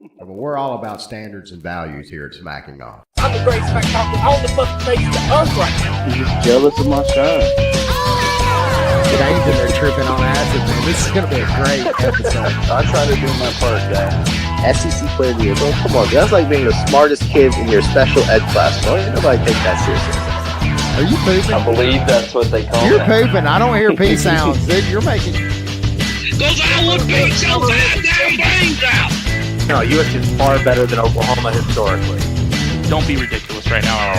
But we're all about standards and values here at Smacking Off. I'm the great smack talker on the fucking face of the earth right now. You're just jealous of my shine. Dane's in there tripping on acid, man. This is going to be a great episode. I try to do my part, guys. SEC Player of the Year, bro. Come on, that's like being the smartest kid in your special ed class, bro. Ain't nobody take that seriously. Are you pooping? I believe that's what they call You're it. pooping. I don't hear pee sounds, dude. You're making... Because I would beat your goddamn brains out. No, USC is far better than Oklahoma historically. Don't be ridiculous right now.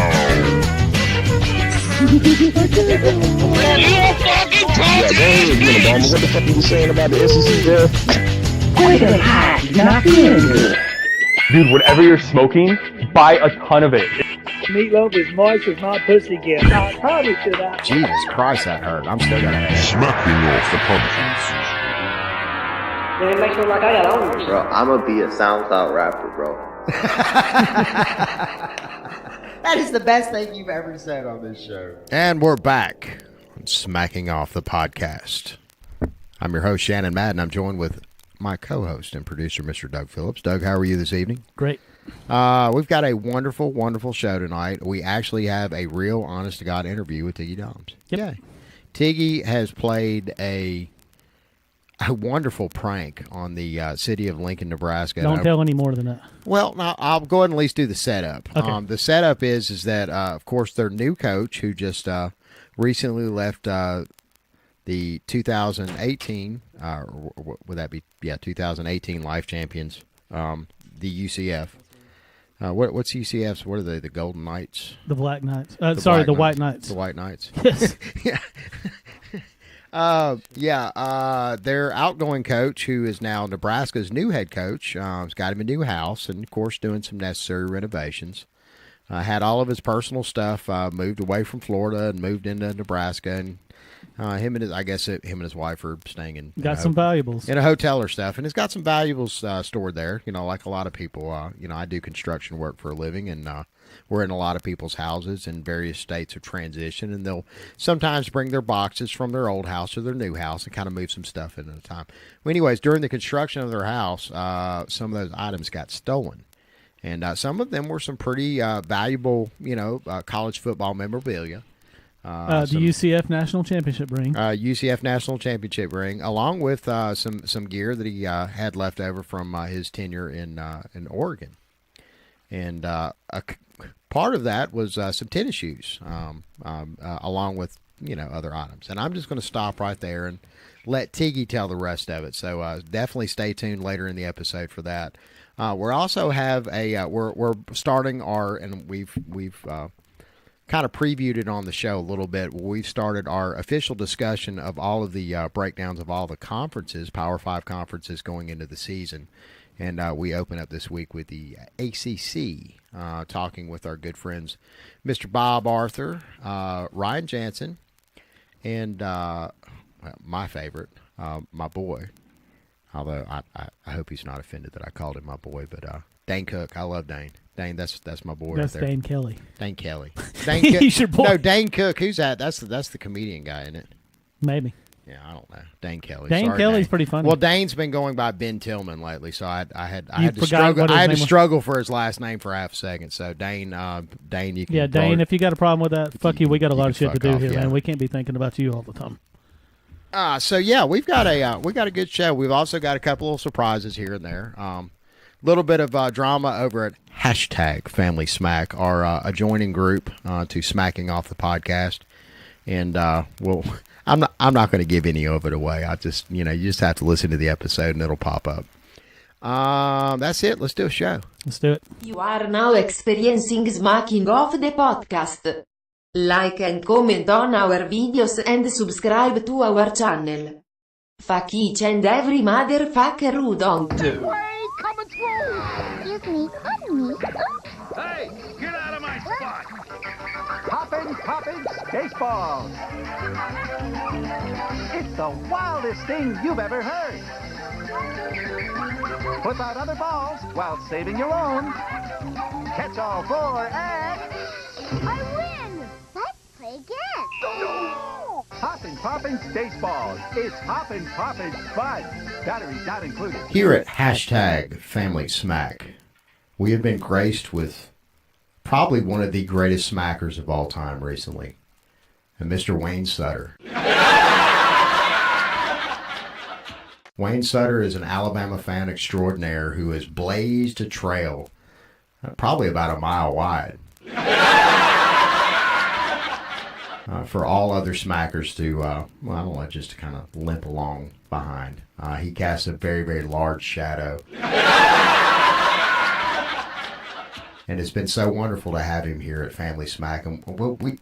You fucking talking! What the fuck are you saying about the SEC draft? Dude, whatever you're smoking, buy a ton of it. Meatloaf is moist as my pussy gets. I probably should have. Jesus Christ, that hurt. I'm still going to have it. Smacking off the podcast. Bro, I'm gonna be a SoundCloud rapper, bro. That is the best thing you've ever said on this show. And we're back on Smacking Off the podcast. I'm your host, Shannon Madden. I'm joined with my co-host and producer, Mr. Doug Phillips. Doug, how are you this evening? Great. We've got a wonderful, wonderful show tonight. We actually have a real, honest-to-God interview with Tiggy Doms. Yep. Yeah. Tiggy has played a wonderful prank on the city of Lincoln, Nebraska. Don't tell any more than that. Well, no, I'll go ahead and at least do the setup. Okay. The setup is that, of course, their new coach, who just recently left the 2018, would that be, 2018 Life Champions, the UCF. What's UCF's? What are they? The Golden Knights? The Black Knights. The White Knights. The White Knights. Yes. Yeah. Their outgoing coach, who is now Nebraska's new head coach, has got him a new house and, of course, doing some necessary renovations. Had all of his personal stuff moved away from Florida and moved into Nebraska. And him and his wife are staying in. Got some valuables. In a hotel or stuff. And it's got some valuables stored there. You know, like a lot of people, I do construction work for a living, and we're in a lot of people's houses in various states of transition, and they'll sometimes bring their boxes from their old house to their new house and kind of move some stuff in at a time. Well, anyways, during the construction of their house, some of those items got stolen. And some of them were some pretty valuable, college football memorabilia. The UCF National Championship ring. UCF National Championship ring, along with some gear that he had left over from his tenure in Oregon. And part of that was some tennis shoes, along with, other items. And I'm just going to stop right there and let Tiggy tell the rest of it. So definitely stay tuned later in the episode for that. We also have we're starting and we've kind of previewed it on the show a little bit. We've started our official discussion of all of the breakdowns of all the conferences, Power 5 conferences going into the season. And we open up this week with the ACC, talking with our good friends, Mr. Bob Arthur, Ryan Janssen, and my favorite, my boy. Although I hope he's not offended that I called him my boy, but Dane Cook. I love Dane. Dane, that's my boy. That's right there. Dane Kelley. Dane Kelley. Dane Cook. He's your boy. No, Dane Cook. Who's that? That's the comedian guy, isn't it? Maybe. Yeah, I don't know. Dane Kelley. Dane Sorry, Kelly's Dane. pretty funny. Well, Dane's been going by Ben Tillman lately, so I had to struggle for his last name for half a second. So Dane, you can. Yeah, Dane. If you got a problem with that, fuck you. We got a lot of shit to do here, yeah. man. We can't be thinking about you all the time. So yeah, we've got a good show. We've also got a couple of surprises here and there. Little bit of drama over at #Family Smack, our adjoining group to Smacking Off the podcast, and I'm not going to give any of it away. I just you just have to listen to the episode and it'll pop up. That's it. Let's do a show. Let's do it. You are now experiencing Smacking Off the podcast. Like and comment on our videos and subscribe to our channel. Fuck each and every motherfucker who don't. Coming through. Excuse me, pardon me. Hey, get out of my spot! Popping Spaceballs. It's the wildest thing you've ever heard. Flip out other balls while saving your own. Catch all four and... I win! Let's play again. Hoppin' Poppin' Spaceballs. It's Hoppin' Poppin' Fun. Batteries not included. Here at Hashtag Family Smack, we have been graced with probably one of the greatest smackers of all time recently, and Mr. Wayne Sutter. Wayne Sutter is an Alabama fan extraordinaire who has blazed a trail probably about a mile wide for all other smackers to, well, I don't know, just to kind of limp along behind. He casts a very, very large shadow. And it's been so wonderful to have him here at Family Smack. And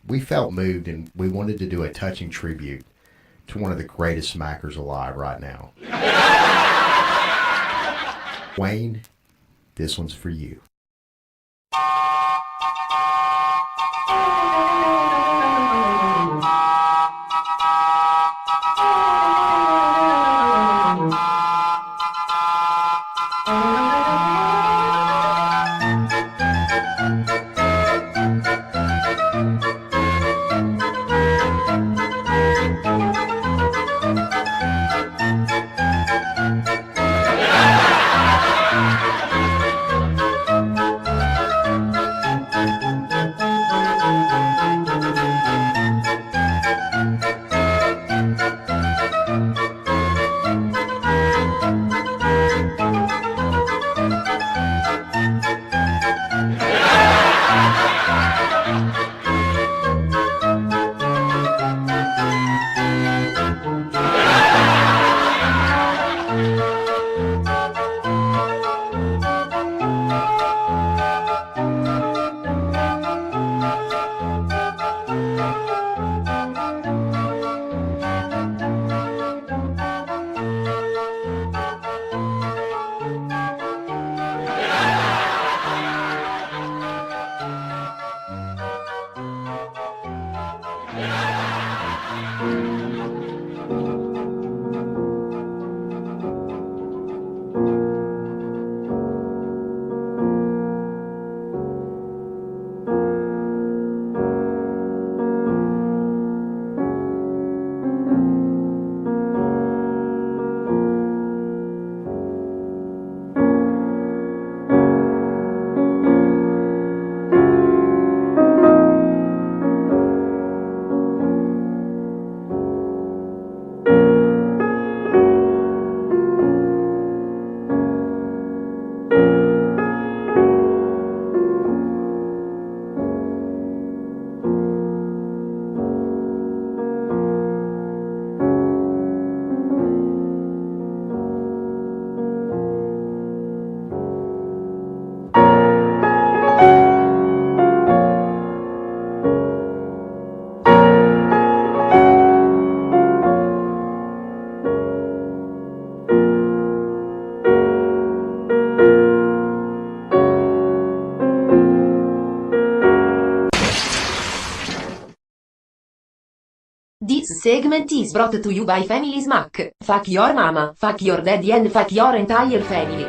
we felt moved, and we wanted to do a touching tribute to one of the greatest smackers alive right now. Wayne, this one's for you. This segment is brought to you by Family Smack. Fuck your mama, fuck your daddy and fuck your entire family.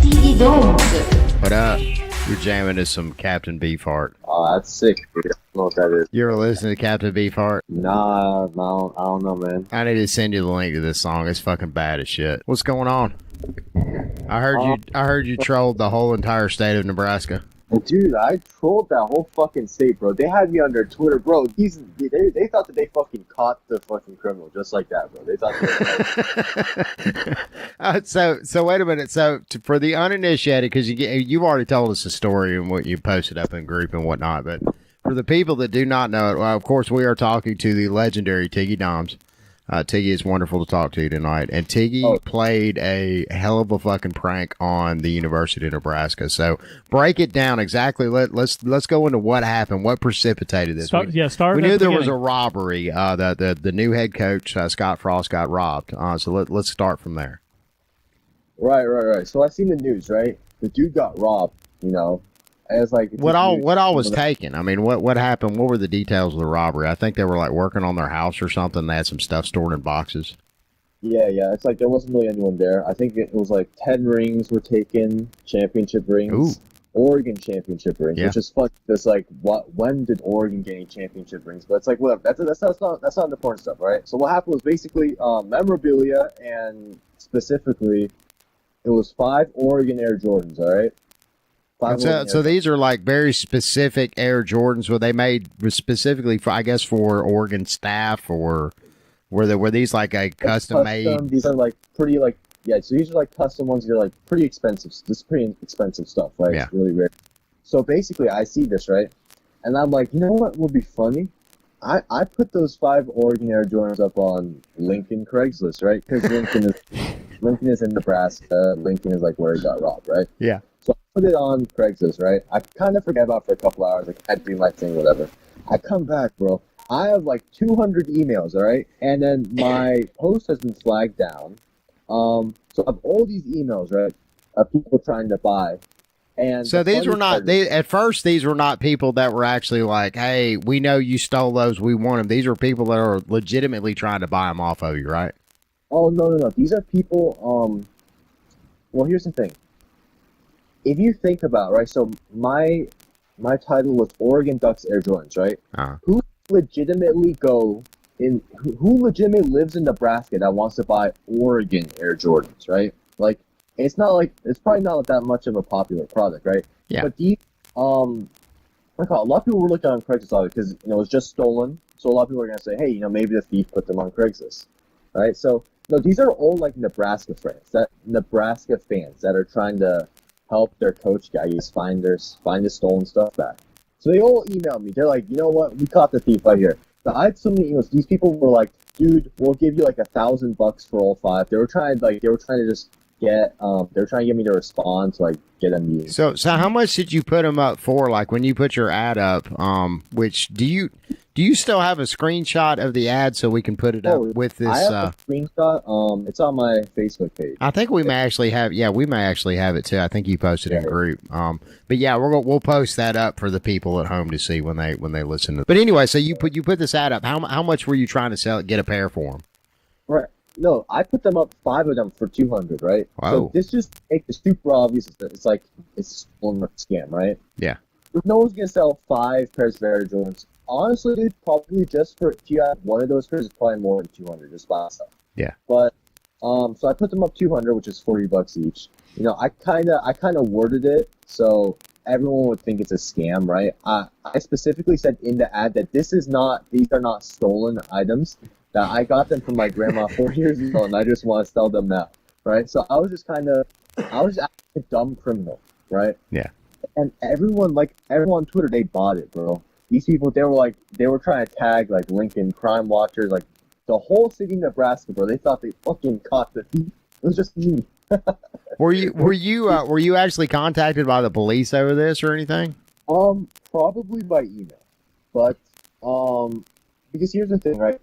Tiggy Domes. What up? You're jamming to some Captain Beefheart. Oh, that's sick, dude. I don't know what that is. You ever listen to Captain Beefheart? Nah, I don't know, man. I need to send you the link to this song. It's fucking bad as shit. What's going on? I heard you trolled the whole entire state of Nebraska. Dude, I trolled that whole fucking state, bro. They had me on their Twitter, bro. They thought that they fucking caught the fucking criminal just like that, bro. They thought. So wait a minute. So for the uninitiated, because you've already told us the story and what you posted up in group and whatnot, but for the people that do not know it, well, of course, we are talking to the legendary Tiggy Doms. Tiggy is wonderful to talk to you tonight. And Tiggy played a hell of a fucking prank on the University of Nebraska. So break it down exactly. Let's go into what happened, what precipitated this. Start we knew there was a robbery. The new head coach, Scott Frost, got robbed. So let's start from there. Right. So I seen the news, right? The dude got robbed, you know. And it's like what all was taken? I mean, what happened? What were the details of the robbery? I think they were like working on their house or something. They had some stuff stored in boxes. Yeah. It's like there wasn't really anyone there. I think it was like 10 rings were taken, championship rings. Ooh. Oregon championship rings, which is fun. Because like, when did Oregon get any championship rings? But it's like, whatever. That's not the important stuff, right? So what happened was basically memorabilia, and specifically, it was 5 Oregon Air Jordans. All right. So these are like very specific Air Jordans. Were they made specifically for, I guess, for Oregon staff, or were these like a custom made? These are like pretty like. Yeah, so these are like custom ones. They're like pretty expensive. This is pretty expensive stuff, right? Yeah. It's really rare. So basically, I see this, right? And I'm like, you know what would be funny? I put those 5 Oregon Air Jordans up on Lincoln Craigslist, right? Because Lincoln is in Nebraska. Lincoln is like where he got robbed, right? Yeah. So I put it on Craigslist, right? I kind of forget about it for a couple hours. I can't do my thing, whatever. I come back, bro. I have like 200 emails, all right? And then my post has been flagged down. So I have all these emails, right, of people trying to buy. And so these were not, at first, these were not people that were actually like, hey, we know you stole those, we want them. These are people that are legitimately trying to buy them off of you, right? Oh, no. These are people, well, here's the thing. If you think about, right, so my title was Oregon Ducks Air Jordans, right? Who legitimately who legitimately lives in Nebraska that wants to buy Oregon Air Jordans, right? Like, it's probably not that much of a popular product, right? Yeah. But these, a lot of people were looking on Craigslist because, it was just stolen. So a lot of people are going to say, hey, maybe the thief put them on Craigslist, right? So, no, these are all like Nebraska fans that are trying to help their coach guys find the stolen stuff back. So they all emailed me. They're like, you know what? We caught the thief right here. So I had so many emails. These people were like, dude, we'll give you like $1,000 for all 5. They were trying to just get, they were trying to get me to respond to like get a meeting. So how much did you put them up for? Like when you put your ad up, which do you still have a screenshot of the ad so we can put it up with this? I have a screenshot. It's on my Facebook page. I think we may actually have it too. I think you posted in group. But yeah, we'll post that up for the people at home to see when they listen to it. But anyway, so you put this ad up. How much were you trying to get a pair for them? Right. No, I put them up 5 of them for $200, right? Wow. So this just makes it super obvious that it's like it's a scam, right? Yeah. No one's gonna sell 5 pairs of Air Jordans. Honestly, dude, probably just for if you have one of those pairs, it's probably more than 200 just by stuff. Yeah. But so I put them up 200, which is $40 each. I kind of worded it so everyone would think it's a scam, right? I specifically said in the ad that these are not stolen items. That I got them from my grandma 4 years ago, and I just want to sell them now, right? So I was just a dumb criminal, right? Yeah. And everyone on Twitter, they bought it, bro. These people, they were trying to tag like Lincoln Crime Watchers, like the whole city of Nebraska, bro. They thought they fucking caught the thief. It was just me. Were you actually contacted by the police over this or anything? Probably by email, but because here's the thing, right?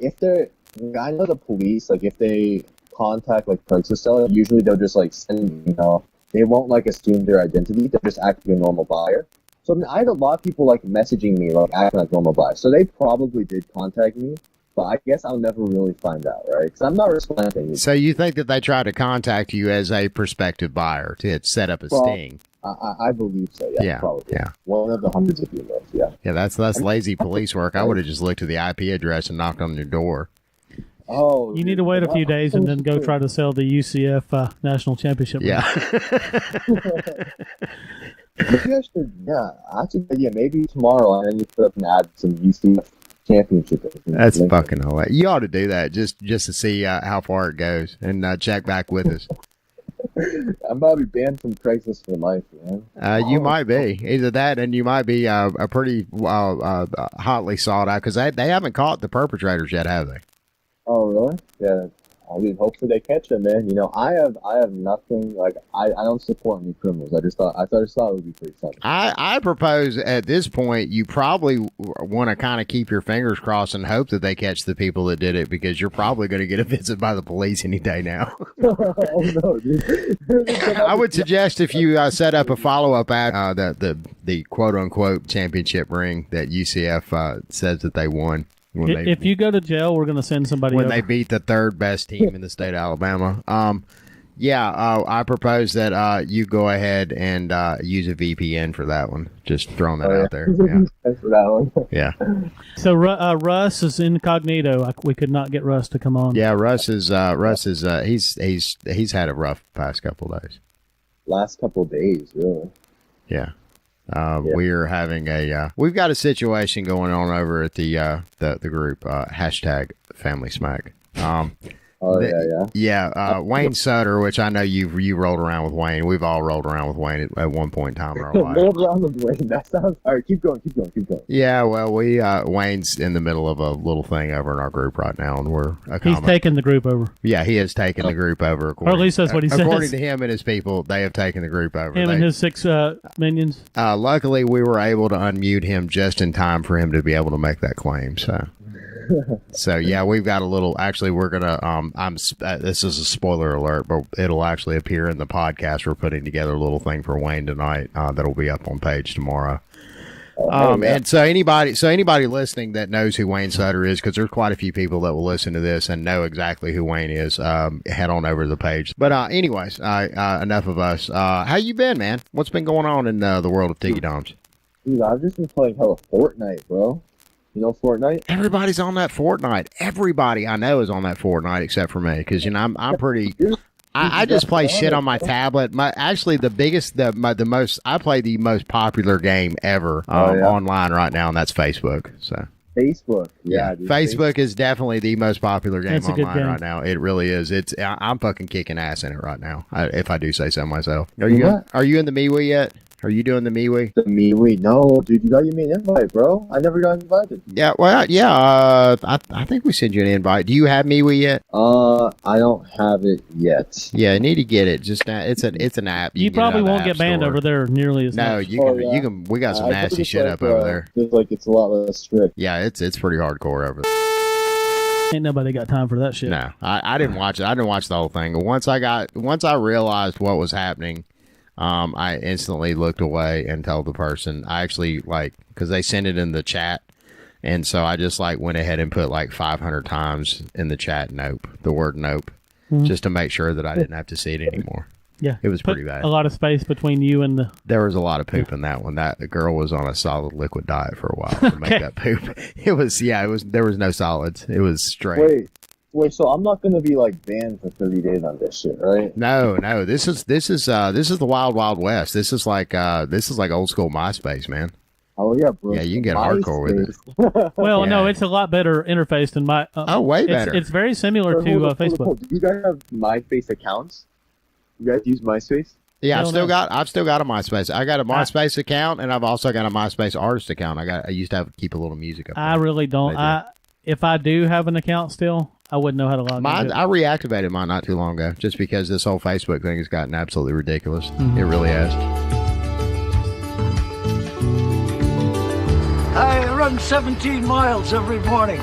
I know the police, like if they contact like Craigslist seller, usually they'll just like send an email. They won't like assume their identity. They'll just act like a normal buyer. So I mean, I had a lot of people like messaging me, like acting like normal buyers. So they probably did contact me, but I guess I'll never really find out, right? Because I'm not responding. So you think that they tried to contact you as a prospective buyer to set up a sting? I believe so. Yeah, probably. Yeah. One of the hundreds of emails. Yeah. Yeah, that's lazy police work. I would have just looked at the IP address and knocked on your door. Oh, you need to wait a few days and then go try to sell the UCF national championship. Yeah. Maybe tomorrow and then you put up an ad some UCF championship. That's fucking hilarious. You ought to do that just to see how far it goes and check back with us. I'm about to be banned from Craigslist for life, man. You might be. Either that and you might be a pretty hotly sought out because they haven't caught the perpetrators yet, have they? Oh, really? Yeah. I mean, hopefully they catch him, man. You know, I have nothing, like, I don't support any criminals. I just thought it would be pretty funny. I propose at this point you probably want to kind of keep your fingers crossed and hope that they catch the people that did it, because you're probably going to get a visit by the police any day now. Oh no, dude! I would suggest if you set up a follow-up at the quote-unquote championship ring that UCF says that they won. If you go to jail, we're going to send somebody when over. they beat the third best team in the state of Alabama. I propose that you go ahead and use a VPN for that one. Just throwing that out there. Yeah. For that one. Yeah. So Russ is incognito. We could not get Russ to come on. Yeah, Russ is he's had a rough past couple of days. Last couple of days, really. Yeah. We're having we've got a situation going on over at the group hashtag Family Smack. Wayne Sutter, which I know you rolled around with Wayne. We've all rolled around with Wayne at one point in time in our life. Rolled around with Wayne. That sounds all right. Keep going. Yeah, well, Wayne's in the middle of a little thing over in our group right now, and we're he's taken the group over. Yeah, he has taken the group over. Or at least that's what he says. According to him and his people, they have taken the group over. Him and his 6 minions. Luckily, we were able to unmute him just in time for him to be able to make that claim. So yeah, we've got a little. Actually, we're gonna. This is a spoiler alert, but it'll actually appear in the podcast. We're putting together a little thing for Wayne tonight that'll be up on page tomorrow. And so anybody listening that knows who Wayne Sutter is, because there's quite a few people that will listen to this and know exactly who Wayne is, head on over to the page. But anyways, enough of us. How you been, man? What's been going on in the world of Tiggy Doms? Dude, I've just been playing hella Fortnite, bro. You know Fortnite? Everybody's on that Fortnite. Everybody I know is on that Fortnite except for me, because I'm pretty. I just play shit on my tablet. I play the most popular game ever online right now, and that's Facebook. So Facebook, yeah, dude, Facebook is definitely the most popular game online right now. It really is. I'm fucking kicking ass in it right now, if I do say so myself. Are you in the MeWe yet? Are you doing the MeWe? The MeWe? No, dude, you got to give me an invite, bro. I never got invited. Yeah, well, I think we sent you an invite. Do you have MeWe yet? I don't have it yet. Yeah, I need to get it. Just it's an app. You probably won't get banned over there nearly as much. No, you can. We got some nasty shit up over there. It's like it's a lot less strict. Yeah, it's pretty hardcore over there. Ain't nobody got time for that shit. No, I didn't watch it. I didn't watch the whole thing. Once I realized what was happening, I instantly looked away and told the person. I actually because they sent it in the chat, and so I just went ahead and put 500 times in the chat the word nope, just to make sure that I didn't have to see it anymore. Yeah, it was pretty bad. A lot of space between you and the. There was a lot of poop in that one. The girl was on a solid liquid diet for a while to make that poop. It was there was no solids. It was straight. Wait, so I'm not going to be banned for 30 days on this shit, right? No. This is the wild, wild west. This is like old school MySpace, man. Oh yeah, bro. Yeah, you can get hardcore with it. Well, no, it's a lot better interface than my. Way better. It's very similar to Facebook. Do you guys have MySpace accounts? You guys use MySpace? Yeah, I've still got a MySpace. I got a MySpace account, and I've also got a MySpace artist account. I used to keep a little music up there. I really don't. If I do have an account still, I wouldn't know how to log in. I reactivated mine not too long ago, just because this whole Facebook thing has gotten absolutely ridiculous. It really has. I run 17 miles every morning.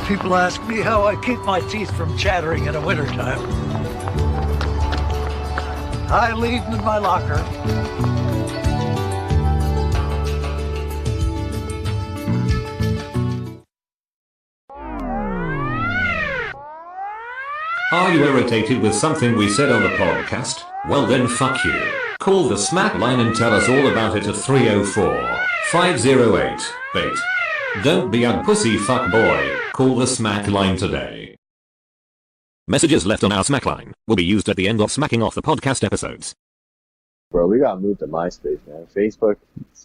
People ask me how I keep my teeth from chattering in the wintertime. I leave them in my locker. Are you irritated with something we said on the podcast? Well then fuck you. Call the Smack line and tell us all about it at 304-508-BAIT. Don't be a pussy fuck boy. Call the Smack line today. Messages left on our Smack line will be used at the end of Smacking Off the podcast episodes. Bro, we gotta move to MySpace, man. Facebook.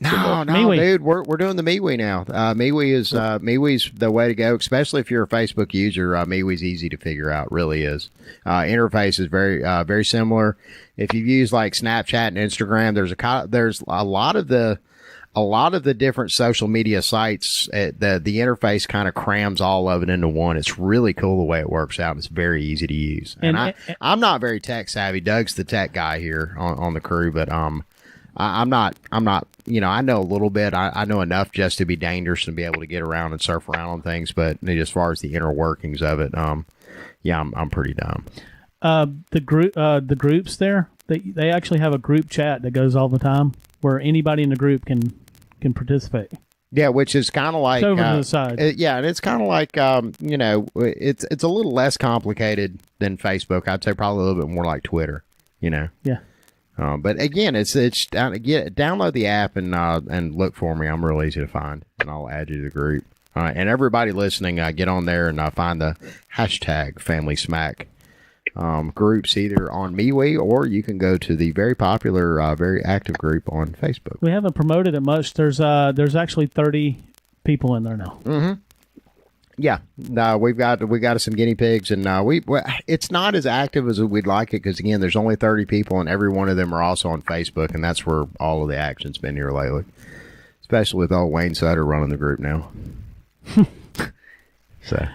No, dude, we're doing the MeWe now. MeWe's the way to go, especially if you're a Facebook user. MeWe's easy to figure out, really is. Interface is very very similar. If you use Snapchat and Instagram, there's a lot of the a lot of the different social media sites, the interface kind of crams all of it into one. It's really cool the way it works out. It's very easy to use. And I'm not very tech savvy. Doug's the tech guy here on the crew, but I'm not, I know a little bit. I know enough just to be dangerous and be able to get around and surf around on things, but as far as the inner workings of it, I'm pretty dumb. The groups there, they actually have a group chat that goes all the time where anybody in the group can participate. Yeah, which is kind of like it's over to the side. And it's kind of like it's a little less complicated than Facebook. I'd say probably a little bit more like Twitter. Yeah. But again, download the app and look for me. I'm real easy to find, and I'll add you to the group. And everybody listening, get on there and find the hashtag Family Smack groups either on MeWe, or you can go to the very popular, very active group on Facebook. We haven't promoted it much. There's actually 30 people in there now. Mm-hmm. Yeah, we got some guinea pigs, and it's not as active as we'd like it because again, there's only 30 people, and every one of them are also on Facebook, and that's where all of the action's been here lately, especially with old Wayne Sutter running the group now. So,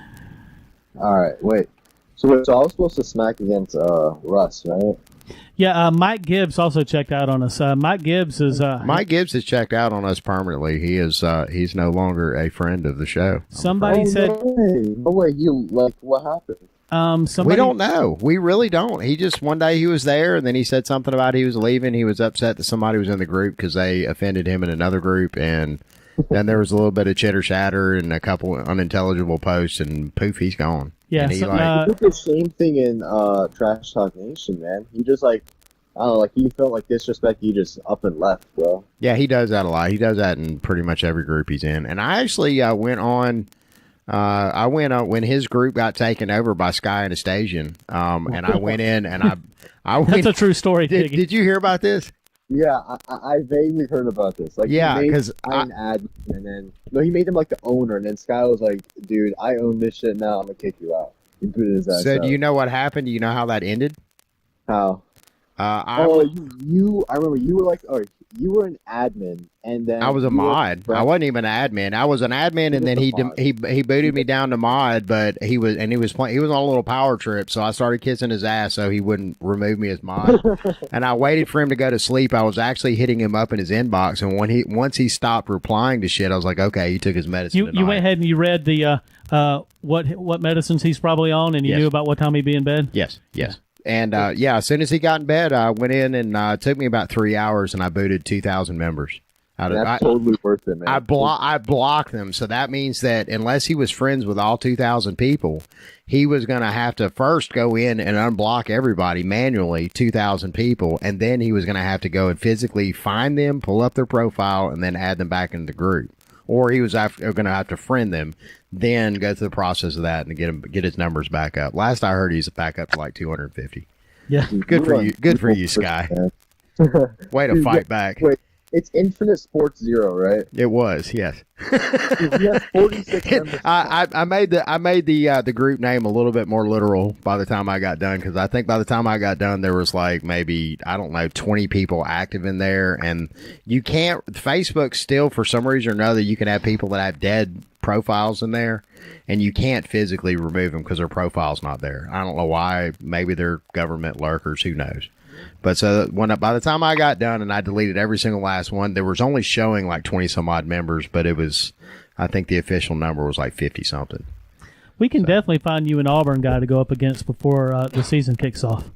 all right, wait. So I was supposed to smack against Russ, right? Yeah, Mike Gibbs also checked out on us. Mike Gibbs has checked out on us permanently. He is he's no longer a friend of the show. Somebody said, "No way, what happened?" We don't know. We really don't. He just one day he was there, and then he said something about he was leaving. He was upset that somebody was in the group because they offended him in another group, and then there was a little bit of chitter chatter and a couple unintelligible posts, and poof, he's gone. Yeah, he did the same thing in Trash Talk Nation, man. He just I don't know, he felt like disrespect. He just up and left, bro. Yeah, he does that a lot. He does that in pretty much every group he's in. And I actually went on. I went on when his group got taken over by Sky and Astasian, and I went in and I went. That's a true story. Did you hear about this? Yeah, I vaguely heard about this. Because an ad, and then he made him like the owner, and then Sky was like, "Dude, I own this shit now. I'm gonna kick you out." He booted his ass out. Do you know what happened? Do you know how that ended? How? I remember you were like, you were an admin, and then I was a mod. I wasn't even an admin. I was an admin, and then he booted me down to mod. But he was on a little power trip, so I started kissing his ass so he wouldn't remove me as mod. And I waited for him to go to sleep. I was actually hitting him up in his inbox, and once he stopped replying to shit, I was like, okay, he took his medicine. You went ahead and you read the what medicines he's probably on, and you knew about what time he'd be in bed. Yes. And as soon as he got in bed, I went in and it took me about 3 hours, and I booted 2,000 members. That's totally worth it, man. I blocked them, so that means that unless he was friends with all 2,000 people, he was going to have to first go in and unblock everybody manually, 2,000 people, and then he was going to have to go and physically find them, pull up their profile, and then add them back into the group. Or he was going to have to friend them, then go through the process of that and get his numbers back up. Last I heard, he's back up to like 250. Yeah, good for you. Good for you, Sky. Way to fight back. Wait, it's Infinite Sports Zero, right? It was, yes. He has 46 members. I made the group name a little bit more literal by the time I got done, because I think by the time I got done there was like maybe 20 people active in there, and you can't. Facebook still, for some reason or another, you can have people that have dead profiles in there, and you can't physically remove them because their profile's not there. I don't know why. Maybe they're government lurkers. Who knows? But so by the time I got done and I deleted every single last one, there was only showing like 20 some odd members, but it was, I think the official number was like 50 something. We can definitely find you an Auburn guy to go up against before the season kicks off.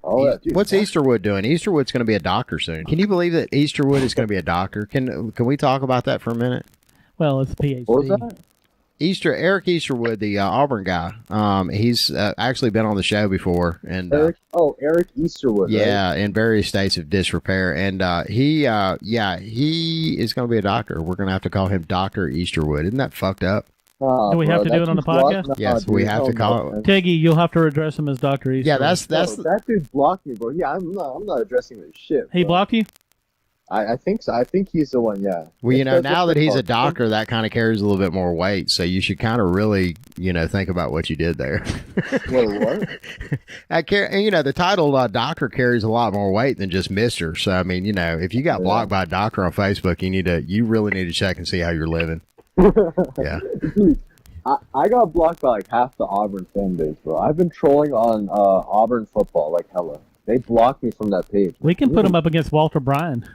What's Easterwood doing? Easterwood's going to be a doctor soon. Can you believe that Easterwood is going to be a doctor? Can we talk about that for a minute? Well, it's a PhD. What was that? Eric Easterwood, the Auburn guy. He's actually been on the show before, and Eric Easterwood. Yeah, right? In various states of disrepair, and he is going to be a doctor. We're going to have to call him Dr. Easterwood. Isn't that fucked up? Do we have to do it on the podcast? Yes, we have to call it. Tiggy, you'll have to address him as Dr. Easterwood. Yeah, that's that dude blocked me, bro. Yeah, I'm not addressing this shit. He blocked you? I think so. I think he's the one. Yeah. Well, now that he's a doctor, that kind of carries a little bit more weight. So you should kind of really, think about what you did there. Wait, what? The title doctor carries a lot more weight than just Mister. So I mean, if you got blocked by a doctor on Facebook, you really need to check and see how you're living. Yeah. Dude, I got blocked by like half the Auburn fan base, bro. I've been trolling on Auburn football like hella. They blocked me from that page. We can put him up against Walter Bryan.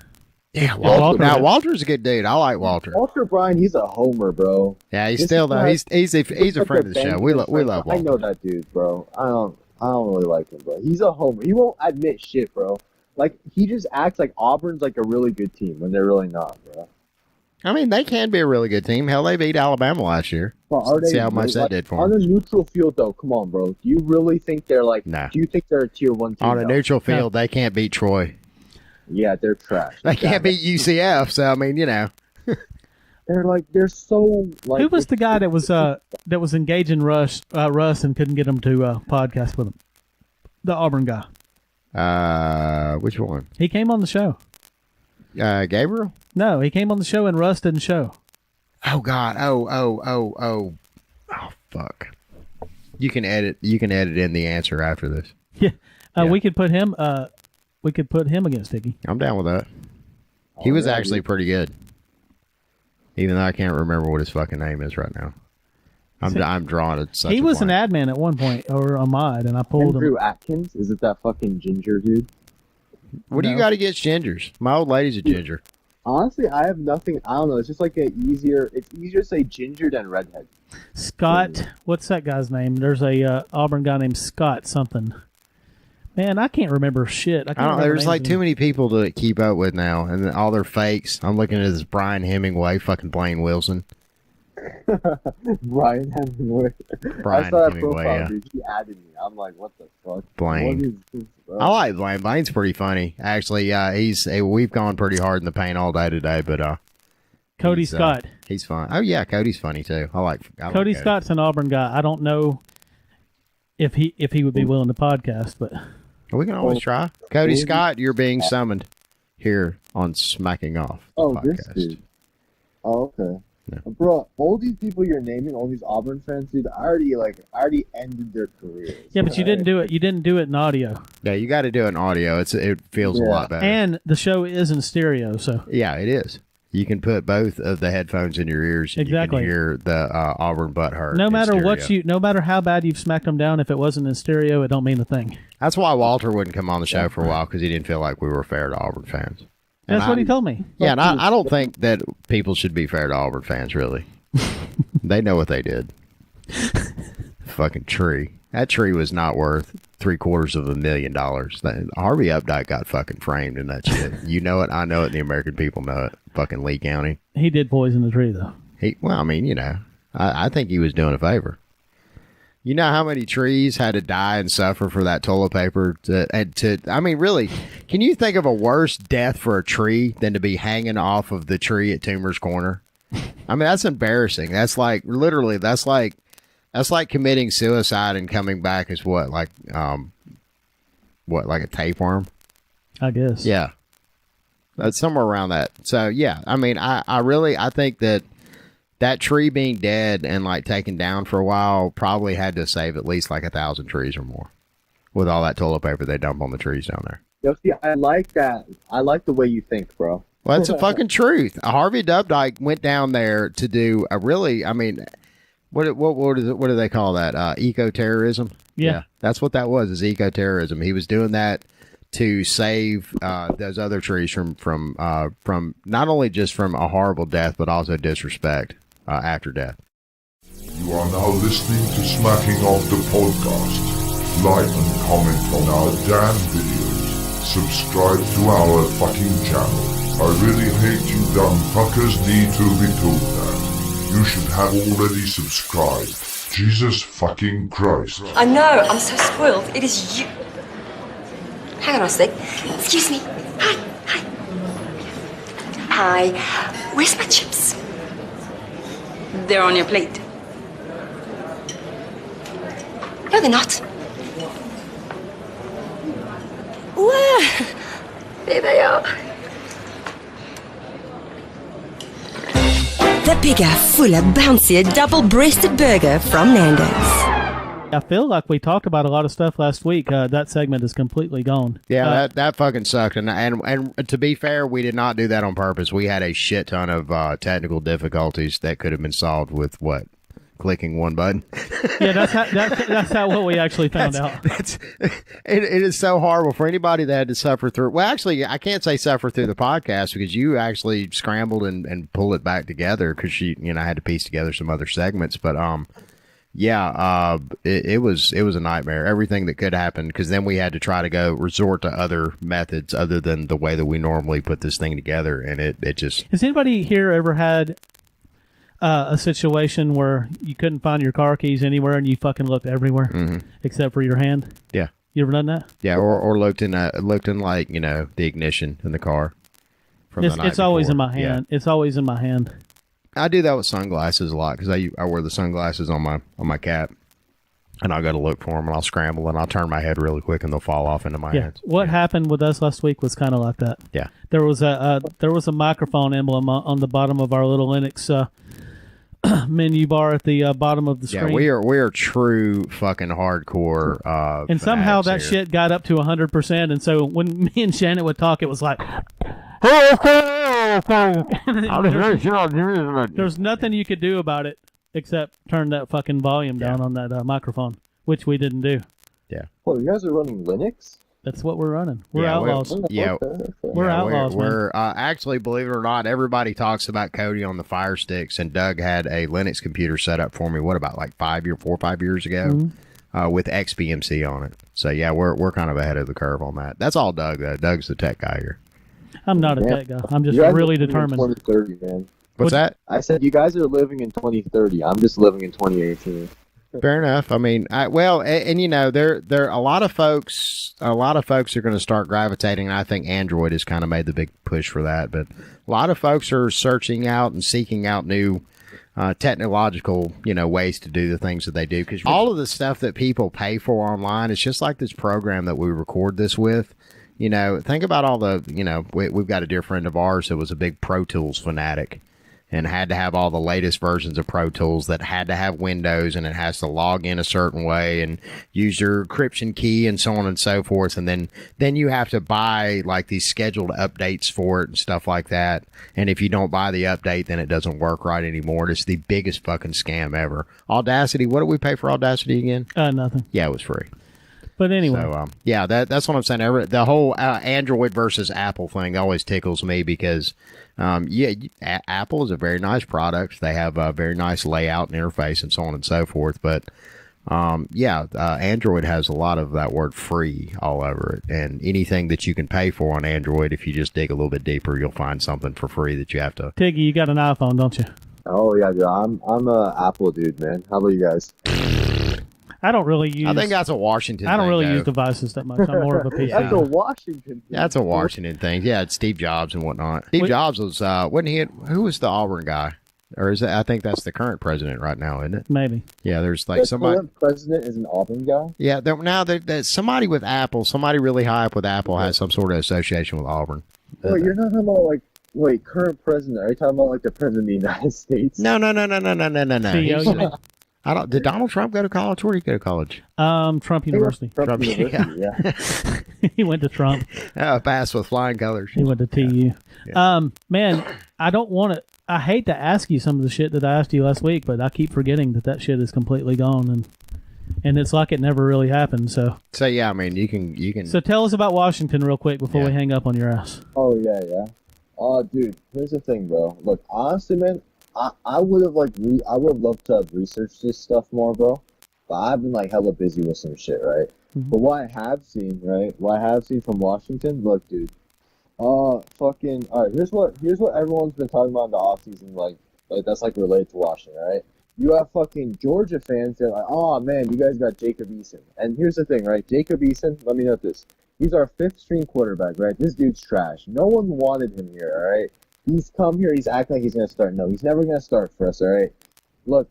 Yeah, Walter's a good dude. I like Walter. Walter Bryan, he's a homer, bro. Yeah, he's still though. He's a friend of the show. We love Walter. I know that dude, bro. I don't really like him, bro. He's a homer. He won't admit shit, bro. Like he just acts like Auburn's like a really good team when they're really not, bro. I mean, they can be a really good team. Hell, they beat Alabama last year. See how much that did for them. On a neutral field, though, come on, bro. Do you really think they're like? No. Do you think they're a tier 1 team? On a neutral field, they can't beat Troy. Yeah, they're trash. They can't beat UCF. So I mean, they're so like. Who was the guy that was engaging Russ and couldn't get him to podcast with him? The Auburn guy. Which one? He came on the show. Gabriel? No, he came on the show and Russ didn't show. Oh God! Oh! Fuck! You can edit in the answer after this. Yeah, we could put him. We could put him against Hickey. I'm down with that. He was actually pretty good, even though I can't remember what his fucking name is right now. I'm drawing it. He was an admin at one point or a mod, and I pulled Andrew him. Atkins? Is it that fucking ginger dude? What do you got against gingers? My old lady's a ginger. Honestly, I have nothing. I don't know. It's just like it's easier to say ginger than redhead. Scott, what's that guy's name? There's a Auburn guy named Scott something. Man, I can't remember shit. I don't know. There's like too many people to keep up with now, and all their fakes. I'm looking at this Brian Hemingway, fucking Blaine Wilson. Brian Hemingway. I saw that profile, dude. He added me. I'm like, what the fuck? Blaine. I like Blaine. Blaine's pretty funny. Actually, we've gone pretty hard in the paint all day today, but Cody Scott. He's fun. Oh yeah, Cody's funny too. I like Cody Scott's an Auburn guy. I don't know if he would be willing to podcast, but we can always try. Cody Scott, you're being summoned here on Smacking Off. This dude. Oh, okay. No. Bro, all these people you're naming, all these Auburn fans, dude, I already ended their careers. Yeah, but you didn't do it. You didn't do it in audio. Yeah, you got to do it in audio. It feels a lot better. And the show is in stereo, so yeah, it is. You can put both of the headphones in your ears. And exactly. You can hear the Auburn butt hurt. No matter how bad you've smacked them down, if it wasn't in stereo, it don't mean a thing. That's why Walter wouldn't come on the show for a while, because he didn't feel like we were fair to Auburn fans. That's what he told me. Yeah, and I don't think that people should be fair to Auburn fans, really. They know what they did. Fucking tree. That tree was not worth $750,000. Harvey Updike got fucking framed in that shit. You know it, I know it, and the American people know it. Fucking Lee County. He did poison the tree, though. I think he was doing a favor. You know how many trees had to die and suffer for that toilet paper really, can you think of a worse death for a tree than to be hanging off of the tree at Toomer's Corner? I mean, that's embarrassing. That's like committing suicide and coming back as like a tapeworm? I guess. Yeah. That's somewhere around that. So, yeah, I mean, I think that tree being dead and like taken down for a while probably had to save at least like 1,000 trees or more with all that toilet paper they dump on the trees down there. Yo, see, I like that. I like the way you think, bro. Well, that's the fucking truth. Harvey Updike went down there to do a really, I mean, what do they call that? Eco-terrorism? Yeah. That's what that was, is eco-terrorism. He was doing that to save those other trees from not only just from a horrible death, but also disrespect after death. You are now listening to Smacking Off the podcast. Like and comment on our damn videos. Subscribe to our fucking channel. I really hate you dumb fuckers need to be told that. You should have already subscribed. Jesus fucking Christ. I know, I'm so spoiled. It is you. Hang on a sec. Excuse me. Hi. Where's my chips? They're on your plate. No, they're not. Where? There they are. the bigger, fuller, bouncier, double-breasted burger from Nando's. I feel like we talked about a lot of stuff last week. That segment is completely gone. Yeah, that fucking sucked. And to be fair, we did not do that on purpose. We had a shit ton of technical difficulties that could have been solved with what? Clicking one button. Yeah, that's how what we actually found out. It is so horrible for anybody that had to suffer through. Well, actually, I can't say suffer through the podcast because you actually scrambled and pulled it back together because you had to piece together some other segments. But it was a nightmare. Everything that could happen, because then we had to try to resort to other methods other than the way that we normally put this thing together, and it just. Has anybody here ever had a situation where you couldn't find your car keys anywhere and you fucking looked everywhere except for your hand? Yeah. You ever done that? Yeah, or looked in like the ignition in the car. It's always in my hand. Yeah. It's always in my hand. I do that with sunglasses a lot because I wear the sunglasses on my cap, and I'll go to look for them and I'll scramble and I'll turn my head really quick and they'll fall off into my hands. What happened with us last week was kind of like that. Yeah, there was a microphone emblem on the bottom of our little Linux menu bar at the bottom of the screen. Yeah, we are true fucking hardcore. And somehow that shit got up to 100%, and so when me and Shannon would talk, it was like. There's nothing you could do about it except turn that fucking volume down on that microphone, which we didn't do. Yeah. Well, you guys are running Linux? That's what we're running. We're outlaws. We're outlaws. We're actually, believe it or not, everybody talks about Cody on the Fire Sticks, and Doug had a Linux computer set up for me. What about like 4 or 5 years ago, with XBMC on it. So yeah, we're kind of ahead of the curve on that. That's all Doug though. Doug's the tech guy here. I'm not a tech guy. I'm just really determined. 2030, man. What's that? I said you guys are living in 2030. I'm just living in 2018. Fair enough. I mean, there a lot of folks are going to start gravitating. And I think Android has kind of made the big push for that. But a lot of folks are searching out and seeking out new technological, ways to do the things that they do. Because all of the stuff that people pay for online, it's just like this program that we record this with. Think about all the, we've got a dear friend of ours that was a big Pro Tools fanatic and had to have all the latest versions of Pro Tools that had to have Windows, and it has to log in a certain way and use your encryption key and so on and so forth. And then you have to buy like these scheduled updates for it and stuff like that. And if you don't buy the update, then it doesn't work right anymore. It's the biggest fucking scam ever. Audacity. What did we pay for Audacity again? Nothing. Yeah, it was free. But anyway. So, that's what I'm saying. The whole Android versus Apple thing always tickles me because, Apple is a very nice product. They have a very nice layout and interface and so on and so forth. But, Android has a lot of that word free all over it. And anything that you can pay for on Android, if you just dig a little bit deeper, you'll find something for free that you have to. Tiggy, you got an iPhone, don't you? Oh, yeah, dude. I'm a Apple dude, man. How about you guys? I don't really use. I think that's a Washington thing. I don't really use devices that much. I'm more of a PC. That's a Washington thing. That's a Washington thing. Yeah, it's Steve Jobs and whatnot. Steve Jobs was, wasn't he? Who was the Auburn guy? Or is it? I think that's the current president right now, isn't it? Maybe. Yeah, there's like somebody. The current president is an Auburn guy? Yeah, there's somebody with Apple, somebody really high up with Apple has some sort of association with Auburn. Wait, you're not talking about current president. Are you talking about the president of the United States? No. Did Donald Trump go to college? Where did he go to college? Trump University. Trump University, yeah. He went to Trump. Passed with flying colors. He went to TU. Yeah. Man, I hate to ask you some of the shit that I asked you last week, but I keep forgetting that shit is completely gone, and it's like it never really happened. So yeah, I mean, you can. So tell us about Washington real quick before we hang up on your ass. Oh yeah. Dude, here's the thing, bro. Look, honestly, man. I would have I would have loved to have researched this stuff more, bro. But I've been hella busy with some shit, right? Mm-hmm. But what I have seen from Washington, look, dude. Fucking. All right. Here's what everyone's been talking about in the offseason, that's related to Washington, right? You have fucking Georgia fans that are like, oh man, you guys got Jacob Eason. And here's the thing, right? Jacob Eason. Let me note this. He's our 5th string quarterback, right? This dude's trash. No one wanted him here, all right? He's come here, he's acting like he's going to start. No, he's never going to start for us, all right? Look,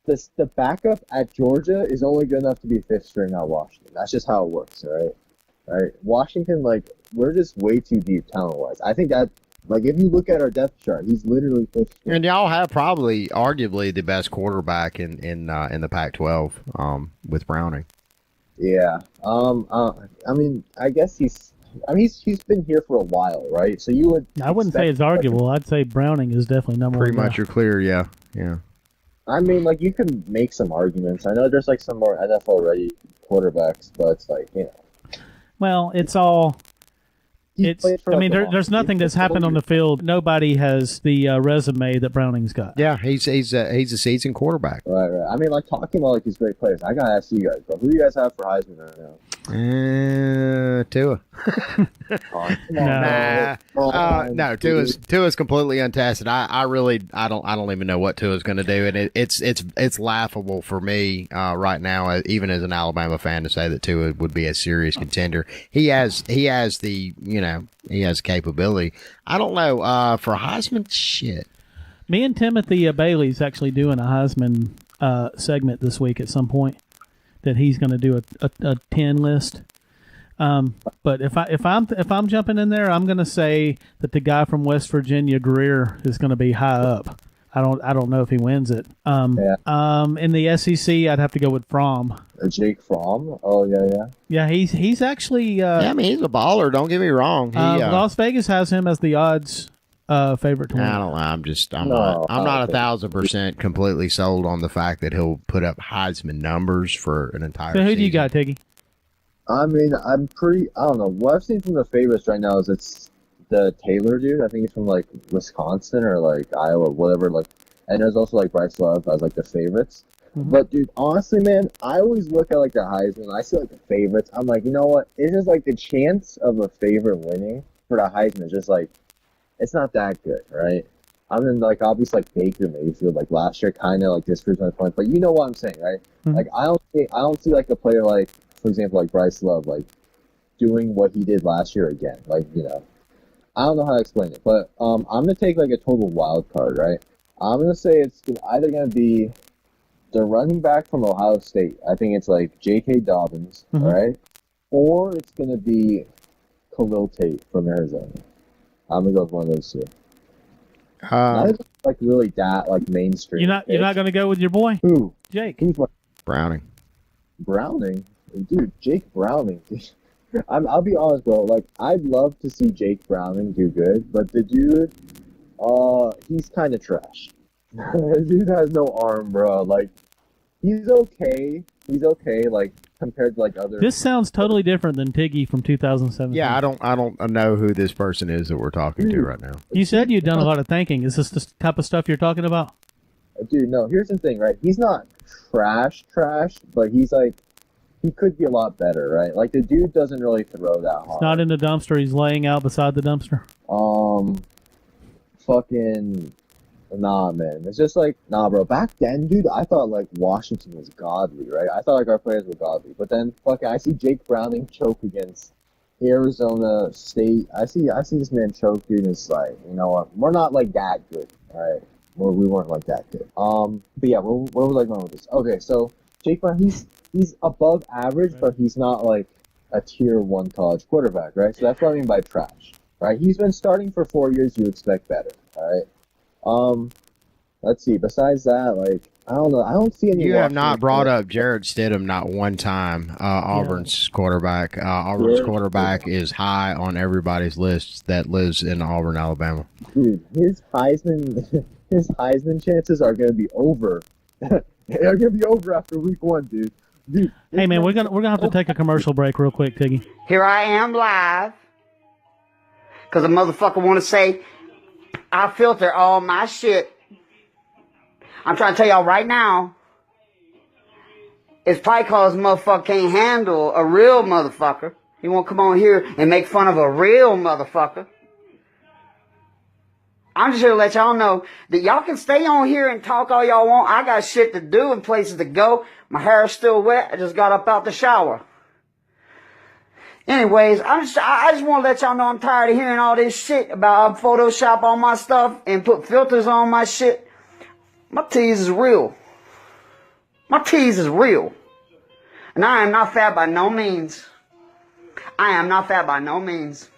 the backup at Georgia is only good enough to be 5th string at Washington. That's just how it works, all right? All right? Washington, we're just way too deep talent-wise. I think that Like, if you look at our depth chart, he's literally 5th string. And y'all have probably, arguably, the best quarterback in the Pac-12 with Browning. Yeah. I mean, I guess he's been here for a while, right? So you would. I wouldn't say it's arguable. I'd say Browning is definitely number one. Pretty much, you're clear. Yeah. I mean, like, you can make some arguments. I know there's like some more NFL-ready quarterbacks, but it's like, you know. Well, it's all. There's nothing that's happened on the field. Nobody has the resume that Browning's got. Yeah, he's a seasoned quarterback. Right. I mean, like, talking about like these great players, I gotta ask you guys, bro, who do you guys have for Heisman right now? Tua. No, Tua's completely untested. I don't even know what Tua's going to do, and it's laughable for me right now, even as an Alabama fan, to say that Tua would be a serious contender. He has capability. I don't know for Heisman. Shit. Me and Timothy Bailey's actually doing a Heisman segment this week at some point that he's going to do a 10 list. But if I'm jumping in there, I'm going to say that the guy from West Virginia, Greer, is going to be high up. I don't know if he wins it. In the SEC, I'd have to go with Fromm. Jake Fromm. Oh yeah. Yeah, he's actually. I mean, he's a baller. Don't get me wrong. Las Vegas has him as the odds favorite to win. I don't know. I'm not 1,000% completely sold on the fact that he'll put up Heisman numbers for an entire So who season. do you got, Tiggy? I mean, I don't know. What I've seen from the favorites right now is it's the Taylor dude. I think he's from like Wisconsin or like Iowa, whatever. Like, and there's also like Bryce Love as like the favorites. Mm-hmm. But dude, honestly, man, I always look at like the Heisman. I see like the favorites. I'm like, you know what? It's just like the chance of a favorite winning for the Heisman is just like, it's not that good, right? I mean, like, obviously, like Baker Mayfield, like last year, kind of like disproves my point. But you know what I'm saying, right? Mm-hmm. Like, I don't see like a player like, for example, like Bryce Love, like doing what he did last year again. Like, you know, I don't know how to explain it, but I'm gonna take like a total wild card, right? I'm gonna say it's either gonna be the running back from Ohio State. I think it's like J.K. Dobbins, mm-hmm. right? Or it's gonna be Khalil Tate from Arizona. I'm gonna go with one of those two. Not even, like really that like mainstream. You're not gonna go with your boy? Who? Jake. Who's my Browning? Dude, Jake Browning. I'll be honest, bro. Like, I'd love to see Jake Browning do good, but the dude, he's kind of trash. The dude has no arm, bro. Like, he's okay. Like, compared to like other. This sounds totally different than Tiggy from 2017. Yeah, I don't know who this person is that we're talking to right now. You said you'd done a lot of thinking. Is this the type of stuff you're talking about? Dude, no. Here's the thing, right? He's not trash, but he's like, he could be a lot better, right? Like, the dude doesn't really throw that hard. He's not in the dumpster. He's laying out beside the dumpster. Fucking, nah, man. It's just like, nah, bro. Back then, dude, I thought, like, Washington was godly, right? I thought, like, our players were godly. But then, fucking, I see Jake Browning choke against Arizona State. I see this man choke, dude, and it's like, you know what? We're not, like, that good, all right? We weren't, like, that good. But yeah, where was I going with this? Okay, so Jake Brown, he's above average, but he's not like a tier 1 college quarterback, right? So that's what I mean by trash, right? He's been starting for 4 years. You expect better, all right? Let's see. Besides that, like, I don't know. I don't see any. You have not brought up Jared Stidham not one time. Auburn's quarterback. Auburn's quarterback is high on everybody's list that lives in Auburn, Alabama. Dude, his Heisman chances are going to be over. They're going to be over after week 1, dude. Hey man, we're gonna have to take a commercial break real quick, Tiggy. Here I am live, cause a motherfucker want to say I filter all my shit. I'm trying to tell y'all right now, it's probably cause motherfucker can't handle a real motherfucker. He won't come on here and make fun of a real motherfucker. I'm just here to let y'all know that y'all can stay on here and talk all y'all want. I got shit to do and places to go. My hair is still wet. I just got up out the shower. Anyways, I just want to let y'all know I'm tired of hearing all this shit about Photoshop all my stuff and put filters on my shit. My tease is real. My tease is real. And I am not fat by no means. I am not fat by no means.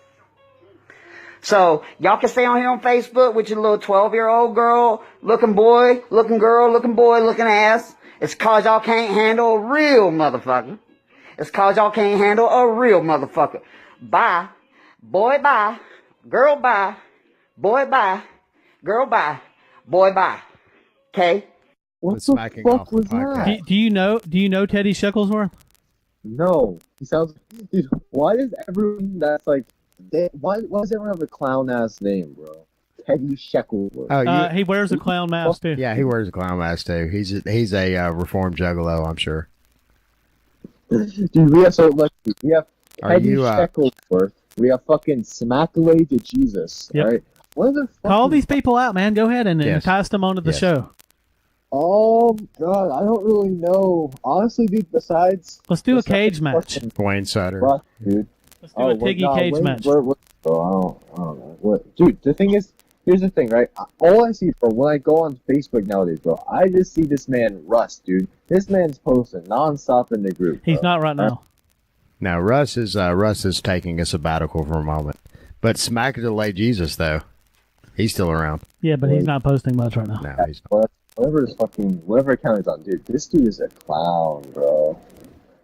So y'all can stay on here on Facebook with your little 12-year-old girl, looking boy, looking girl, looking boy, looking ass. It's cause y'all can't handle a real motherfucker. It's cause y'all can't handle a real motherfucker. Bye. Boy, bye. Girl, bye. Boy, bye. Girl, bye. Boy, bye. Okay? What the fuck was that? Do you know Teddy Shecklesworth? No. He sounds... Dude, why does everyone that's like... Why does everyone have a clown-ass name, bro? Teddy Shecklesworth. Oh, he wears a clown mask, too. Yeah, he wears a clown mask, too. He's a reformed juggalo, I'm sure. Dude, we have Teddy you, Shecklesworth. We have fucking Smackaway to Jesus. Yep. All right. What the fuck? Call these people out, man. Go ahead and entice them onto the show. Oh God, I don't really know. Honestly, dude. Besides, let's do a cage match. Wayne Sutter, dude. Let's do a Tiggy cage match. I don't know. What, dude? The thing is, here's the thing, right? All I see, bro, when I go on Facebook nowadays, bro, I just see this man Russ, dude. This man's posting nonstop in the group. He's not right now. Now Russ is taking a sabbatical for a moment, but Smack to Lay Jesus though, he's still around. Yeah, but he's not posting much right now. No, he's not. Whatever account he's on, dude. This dude is a clown, bro.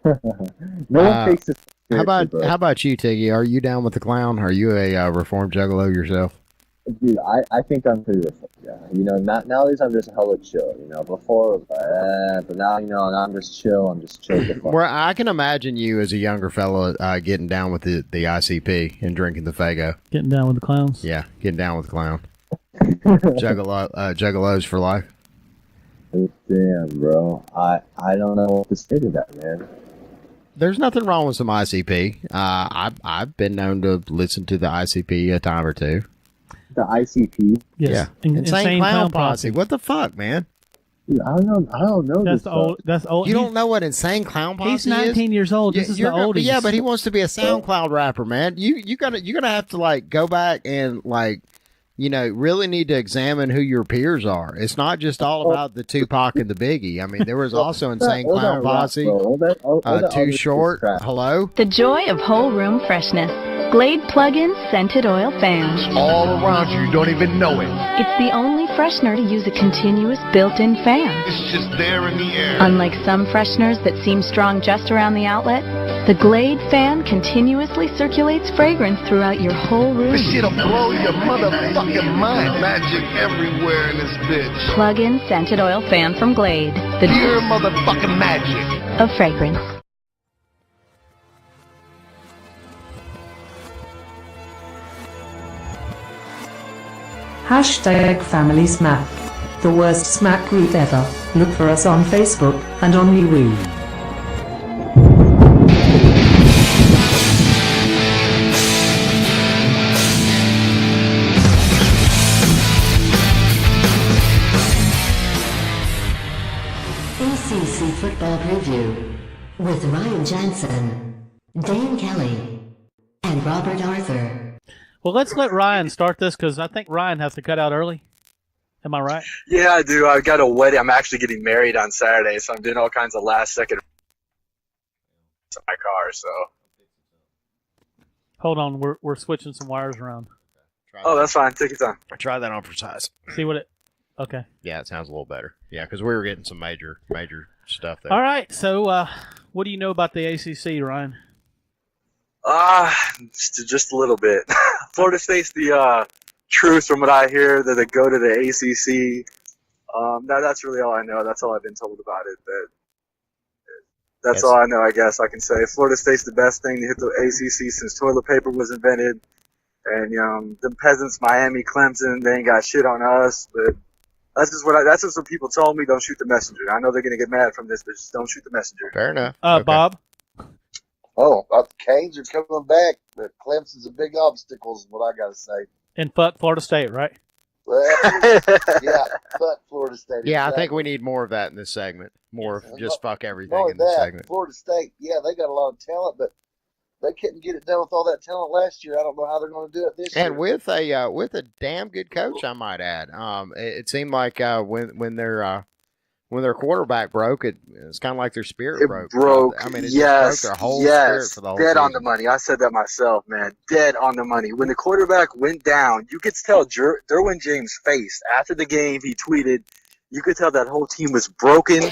No one takes this seriously, bro. How about you, Tiggy? Are you down with the clown? Are you a reformed juggalo yourself? Dude, I think I'm pretty reformed. Yeah, you know, nowadays I'm just hella chill. You know, before it was like, but now now I'm just chill. I'm just chill. Where I can imagine you as a younger fellow getting down with the ICP and drinking the Fago. Getting down with the clowns. Yeah, getting down with the clown. Juggalos for life. Damn, bro. I don't know what to say to that, man. There's nothing wrong with some ICP. I've been known to listen to the ICP a time or two. The ICP? Yes. Yeah. Insane Clown Posse. What the fuck, man? Dude, I don't know. That's old. You don't know what Insane Clown Posse is? He's 19 years old. This is the oldies. Yeah, but he wants to be a SoundCloud rapper, man. You're gonna have to like go back and like, you know, really need to examine who your peers are. It's not just all about the Tupac and the Biggie. I mean, there was also Insane Clown Posse. Too Short. Hello. The joy of whole room freshness. Glade plug-in scented oil fans. All around you, you don't even know it. It's the only freshener to use a continuous built-in fan. It's just there in the air. Unlike some fresheners that seem strong just around the outlet, the Glade fan continuously circulates fragrance throughout your whole room. This shit'll blow your motherfucking mind. Magic everywhere in this bitch. Plug-in scented oil fan from Glade. The pure motherfucking magic of fragrance. #Family Smack. The worst smack group ever. Look for us on Facebook and on MeWe. ACC Football Preview with Ryan Janssen, Dane Kelley, and Robert Arthur. Well, let's let Ryan start this because I think Ryan has to cut out early. Am I right? Yeah, I do. I got a wedding. I'm actually getting married on Saturday, so I'm doing all kinds of last-second to my car. So. Hold on, we're switching some wires around. Oh, that's fine. Take your time. Try that on for size. See what it. Okay. Yeah, it sounds a little better. Yeah, because we were getting some major stuff there. All right. So, what do you know about the ACC, Ryan? Just a little bit. Florida State's the truth from what I hear, that they go to the ACC. That's really all I know. That's all I've been told about it. That's all I know, I guess I can say. Florida State's the best thing to hit the ACC since toilet paper was invented. And, you know, the peasants, Miami, Clemson, they ain't got shit on us. But that's just what people told me. Don't shoot the messenger. I know they're going to get mad from this, but just don't shoot the messenger. Fair enough. Okay. Bob? Oh, the Canes are coming back, but Clemson's a big obstacle is what I got to say. And fuck Florida State, right? Well, yeah, fuck Florida State. Yeah, exactly. I think we need more of that in this segment. More of just fuck everything in this segment. Florida State, yeah, they got a lot of talent, but they couldn't get it done with all that talent last year. I don't know how they're going to do it this year. And with a damn good coach, I might add. It seemed like when when their quarterback broke, it's kind of like their spirit broke. I mean, it yes, just broke their whole spirit for the whole dead season. on the money. I said that myself, man. Dead on the money. When the quarterback went down, you could tell Derwin James' face after the game. He tweeted, you could tell that whole team was broken,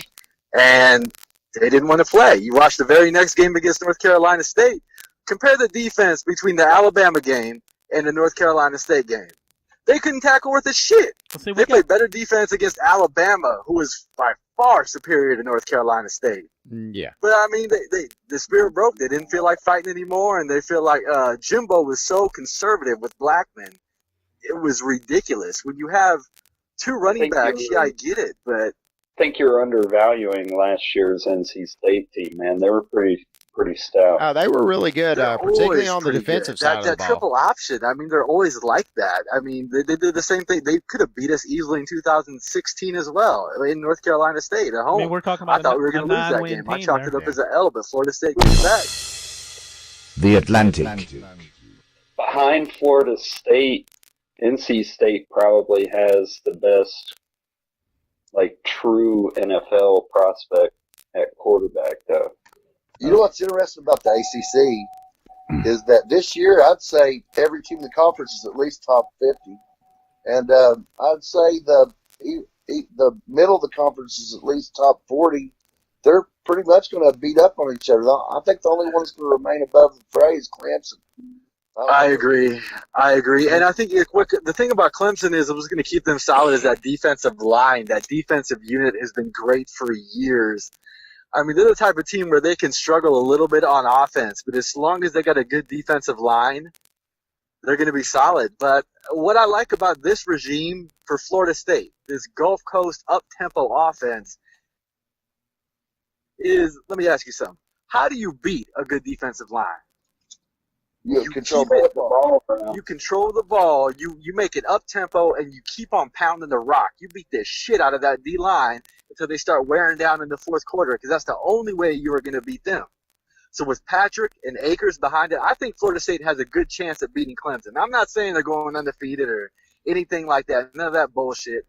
and they didn't want to play. You watch the very next game against North Carolina State. Compare the defense between the Alabama game and the North Carolina State game. They couldn't tackle worth a shit. Well, they played better defense against Alabama, who was by far superior to North Carolina State. Yeah. But, I mean, the spirit broke. They didn't feel like fighting anymore, and they feel like Jimbo was so conservative with Blackman. It was ridiculous. When you have two running backs, yeah, I get it, but I think you're undervaluing last year's NC State team, man. They were pretty stout. They were really good, particularly on the defensive side of the that ball. triple option, I mean, they're always like that. I mean, they did the same thing. They could have beat us easily in 2016 as well in North Carolina State at home. I mean, we're talking about I thought we were going to lose that game. I chalked it up as an L, but Florida State came back. The Atlantic. Behind Florida State, NC State probably has the best, like, true NFL prospect at quarterback, though. You know what's interesting about the ACC is that this year I'd say every team in the conference is at least top 50, and I'd say the middle of the conference is at least top 40. They're pretty much going to beat up on each other. I think the only one that's going to remain above the fray is Clemson. I agree, and I think the thing about Clemson is what's going to keep them solid is that defensive line. That defensive unit has been great for years. I mean, they're the type of team where they can struggle a little bit on offense, but as long as they got a good defensive line, they're going to be solid. But what I like about this regime for Florida State, this Gulf Coast up-tempo offense, is, let me ask you something. How do you beat a good defensive line? You control the ball. You control the ball. You make it up tempo, and you keep on pounding the rock. You beat the shit out of that D line until they start wearing down in the fourth quarter, because that's the only way you are going to beat them. So with Patrick and Akers behind it, I think Florida State has a good chance at beating Clemson. I'm not saying they're going undefeated or anything like that. None of that bullshit.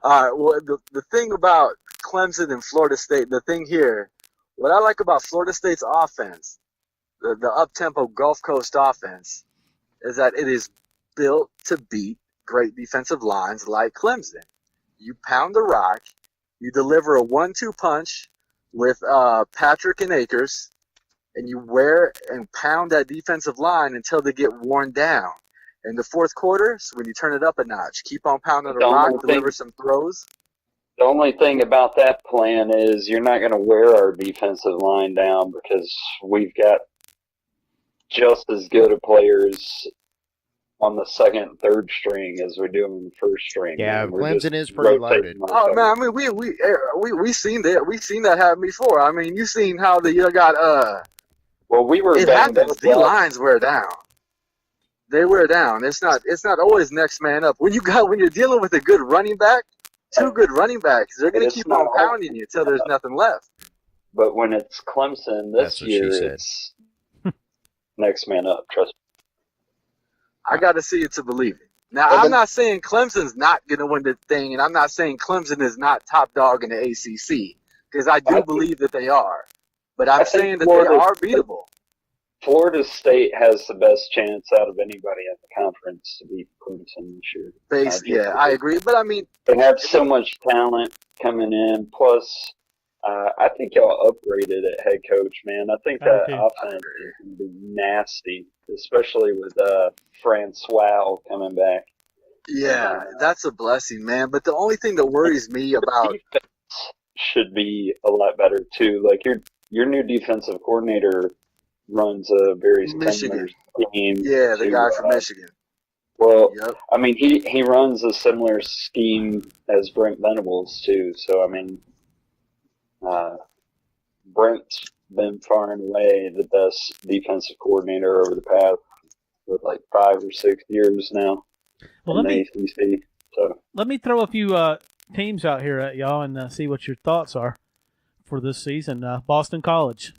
All right. Well, the thing about Clemson and Florida State, the thing here, what I like about Florida State's offense, the up-tempo Gulf Coast offense, is that it is built to beat great defensive lines like Clemson. You pound the rock, you deliver a 1-2 punch with Patrick and Akers, and you wear and pound that defensive line until they get worn down. In the fourth quarter, so when you turn it up a notch, keep on pounding the rock, deliver some throws. The only thing about that plan is you're not going to wear our defensive line down because we've got just as good of players on the second and third string as we do on the first string. Yeah, Clemson is pretty loaded. Oh man, I mean we seen that. We've seen that happen before. I mean, you've seen how you got Well, we were. It happens. The lines wear down. They wear down. It's not always next man up. When you're dealing with a good running back, two good running backs, they're going to keep on pounding you until there's nothing left. But when it's Clemson this year, it's next man up. Trust me. I got to see it to believe it. Now, I'm not saying Clemson's not going to win the thing, and I'm not saying Clemson is not top dog in the ACC, because I do believe that they are. But I'm saying that they are beatable. Florida State has the best chance out of anybody in the conference to beat Clemson this year. I agree. But, I mean, they have so much talent coming in. Plus, I think y'all upgraded at head coach, man. I think that offense is going to be nasty, especially with Francois coming back. Yeah, that's a blessing, man. But the only thing that worries me about should be a lot better too. Like your new defensive coordinator runs a very similar team. Yeah, the guy from Michigan. Well, I mean, he runs a similar scheme as Brent Venables too. So I mean, Brent's been far and away the best defensive coordinator over the past with like 5 or 6 years now. Well, in the ACC. So let me throw a few teams out here at y'all and see what your thoughts are for this season. Boston College.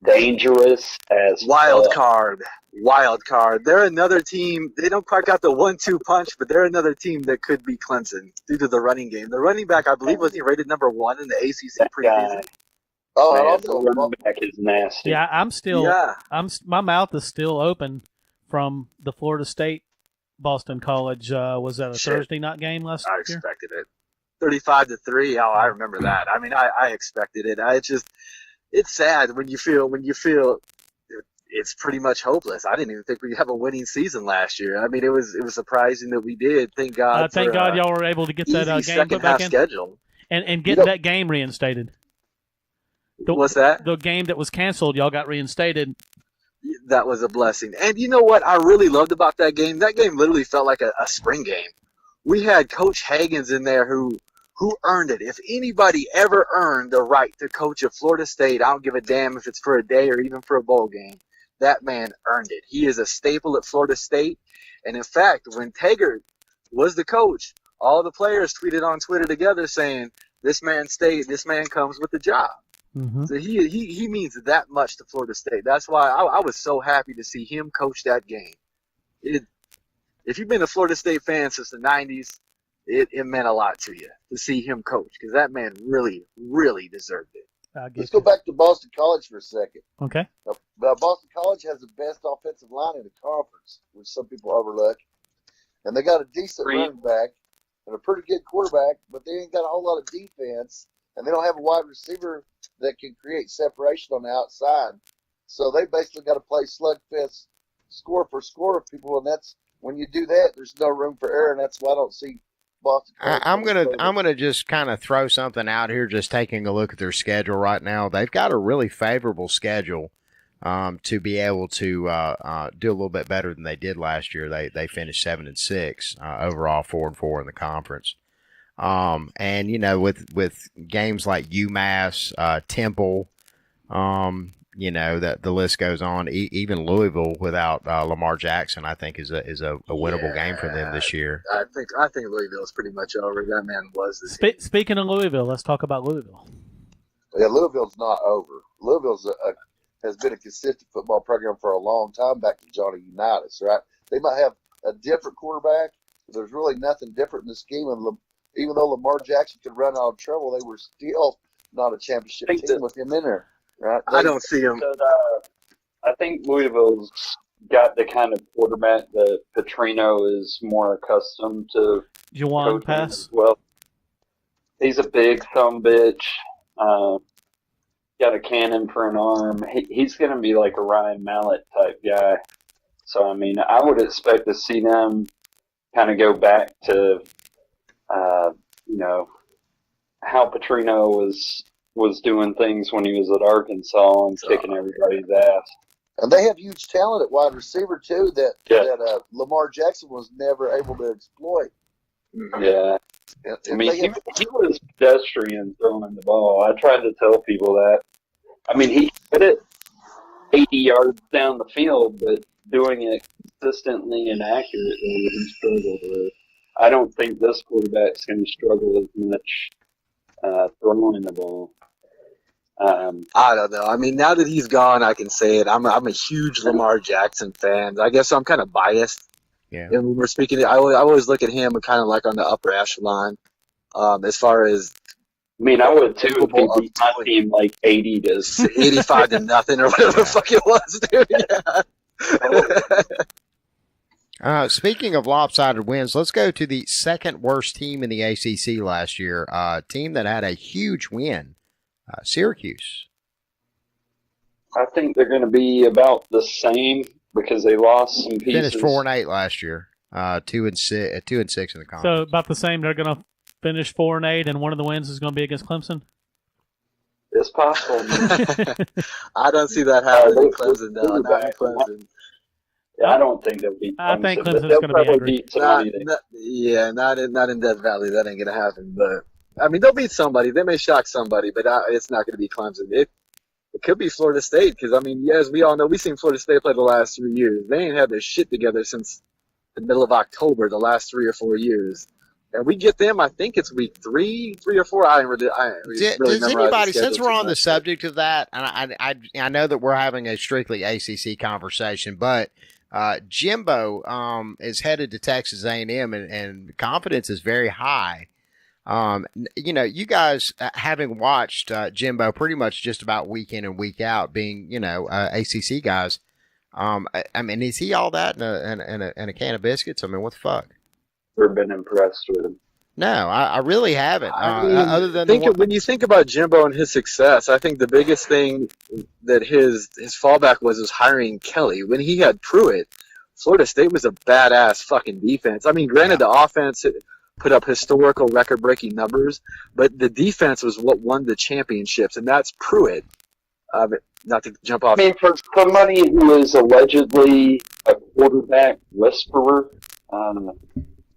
Dangerous as wild card. wild card. They're another team. They don't quite got the 1-2 punch, but they're another team that could be Clemson due to the running game. The running back, I believe, was he rated number 1 in the ACC preview? Oh, and Man, also the running back is nasty. Yeah, I'm still. Yeah. My mouth is still open from the Florida State Boston College. Was that a Thursday night game last I year? expected it. 35-3. Oh, I remember that. I mean, I expected it. It's sad when you feel it's pretty much hopeless. I didn't even think we'd have a winning season last year. I mean, it was surprising that we did. Thank God. Thank God y'all were able to get that game put back in schedule and get that game reinstated. What's that? The game that was canceled, y'all got reinstated. That was a blessing. And you know what I really loved about that game? That game literally felt like a spring game. We had Coach Hagens in there who earned it. If anybody ever earned the right to coach at Florida State, I don't give a damn if it's for a day or even for a bowl game. That man earned it. He is a staple at Florida State. And in fact, when Taggart was the coach, all the players tweeted on Twitter together saying, this man comes with the job. Mm-hmm. So he means that much to Florida State. That's why I was so happy to see him coach that game. If you've been a Florida State fan since the 90s, it meant a lot to you to see him coach because that man really, really deserved it. Let's go back to Boston College for a second. Okay. Boston College has the best offensive line in the conference, which some people overlook. And they got a decent running back and a pretty good quarterback, but they ain't got a whole lot of defense. And they don't have a wide receiver that can create separation on the outside. So they basically got to play slugfest, score for score of people. And that's when you do that, there's no room for error. And that's why I don't see Boston College. I'm gonna just kind of throw something out here. Just taking a look at their schedule right now, they've got a really favorable schedule to be able to do a little bit better than they did last year. They finished 7-6 overall, 4-4 in the conference. And you know, with games like UMass, Temple, you know, that the list goes on. Even Louisville without Lamar Jackson, I think is a winnable game for them this year. I think Louisville's pretty much over. That man was this. Speaking of Louisville, let's talk about Louisville. Yeah, Louisville's not over. Louisville's has been a consistent football program for a long time back to Johnny Unitas, right? They might have a different quarterback, but there's really nothing different in the scheme. And even though Lamar Jackson could run out of trouble, they were still not a championship team with him in there. Right? I don't see him. I think Louisville's got the kind of quarterback that Petrino is more accustomed to. Juwan Pass? Well, he's a big sumbitch. Got a cannon for an arm. He's going to be like a Ryan Mallett type guy. So, I mean, I would expect to see them kind of go back to, you know, how Petrino was doing things when he was at Arkansas and kicking everybody's ass. And they have huge talent at wide receiver too that Lamar Jackson was never able to exploit. Yeah. I mean, he was pedestrian throwing the ball. I tried to tell people that. I mean, he hit it 80 yards down the field, but doing it consistently and accurately, he struggled with. I don't think this quarterback's going to struggle as much throwing the ball. I don't know. I mean, now that he's gone, I can say it. I'm a huge Lamar Jackson fan. I guess I'm kind of biased. Yeah. And when we're speaking, I always look at him kind of like on the upper echelon. As far as, I mean, I would too if he beat my team like 85 to nothing or whatever the fuck it was, dude. Yeah. Speaking of lopsided wins, let's go to the second worst team in the ACC last year. Team that had a huge win, Syracuse. I think they're going to be about the same because they lost some pieces. Finished 4-8 last year, 2-6 in the conference. So about the same. They're going to finish 4-8, and one of the wins is going to be against Clemson. It's possible. I don't see that happening. Clemson, no, not in Clemson. Yeah, I don't think they'll beat Clemson. I think Clemson's going to be angry. Not in Death Valley. That ain't going to happen. But I mean, they'll beat somebody. They may shock somebody, but it's not going to be Clemson. It could be Florida State because, I mean, as we all know, we've seen Florida State play the last 3 years. They ain't had their shit together since the middle of October the last 3 or 4 years. And we get them, I think it's week 3 or 4. I really Does anybody, since we're on the subject of that, and I know that we're having a strictly ACC conversation, but Jimbo is headed to Texas A&M, and confidence is very high. You guys, having watched Jimbo pretty much just about week in and week out, being ACC guys, I mean, is he all that in a can of biscuits? I mean, what the fuck? Never been impressed with him. No, I really haven't. Other than when you think about Jimbo and his success, I think the biggest thing that his fallback was hiring Kelley. When he had Pruitt, Florida State was a badass fucking defense. I mean, granted, the offense put up historical record-breaking numbers, but the defense was what won the championships, and that's Pruitt. Not to jump off. I mean, for somebody who is allegedly a quarterback whisperer, I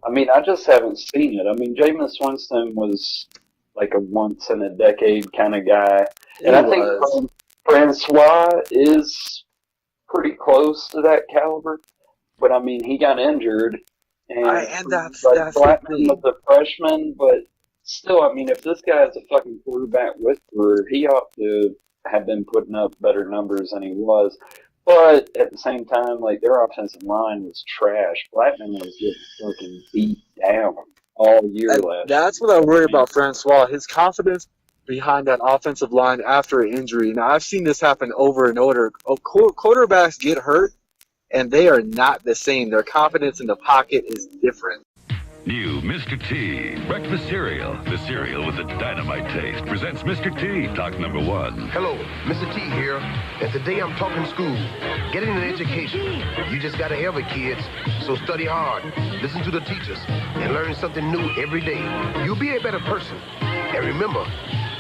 mean, I just haven't seen it. I mean, Jameis Winston was like a once-in-a-decade kind of guy. And I think Francois is pretty close to that caliber. But, I mean, he got injured. And that's Blackman was a freshman. But still, I mean, if this guy is a fucking quarterback whisperer, he ought to have been putting up better numbers than he was. But at the same time, like, their offensive line was trash. Blackman was getting fucking beat down all year last. That's what I worry about Francois. His confidence behind that offensive line after an injury. Now, I've seen this happen over and over. Quarterbacks get hurt, and they are not the same. Their confidence in the pocket is different. New Mr. T breakfast cereal. The cereal with a dynamite taste presents Mr. T, talk number 1. Hello, Mr. T here, and today I'm talking school. Getting an education. You just gotta have it, kids. So study hard, listen to the teachers, and learn something new every day. You'll be a better person. And remember,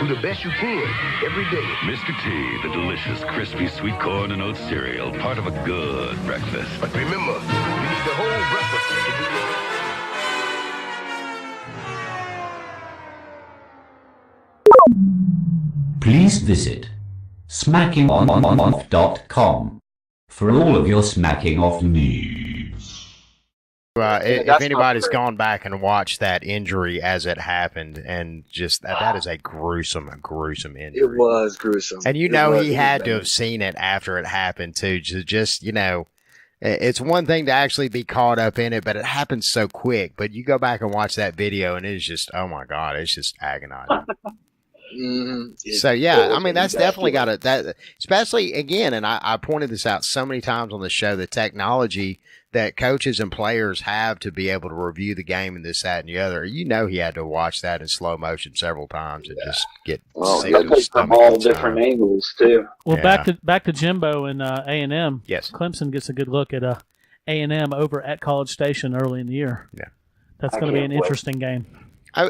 do the best you can every day. Mr. T, the delicious, crispy sweet corn and oat cereal, part of a good breakfast. But remember, you need the whole breakfast to do it. Please visit smackingoff.com for all of your smacking off needs. If anybody's gone back and watched that injury as it happened, and just that is a gruesome injury. It was gruesome. And he had to have seen it after it happened too. It's one thing to actually be caught up in it, but it happens so quick. But you go back and watch that video, and it's just, oh my God, it's just agonizing. So yeah, I mean, that's definitely got that, especially again, and I pointed this out so many times on the show, the technology that coaches and players have to be able to review the game and this, that, and the other. He had to watch that in slow motion several times and just get sick to the stomach. From all different angles too. Well, back to Jimbo and A&M. Yes, Clemson gets a good look at A&M over at College Station early in the year. Yeah, that's going to be an interesting game.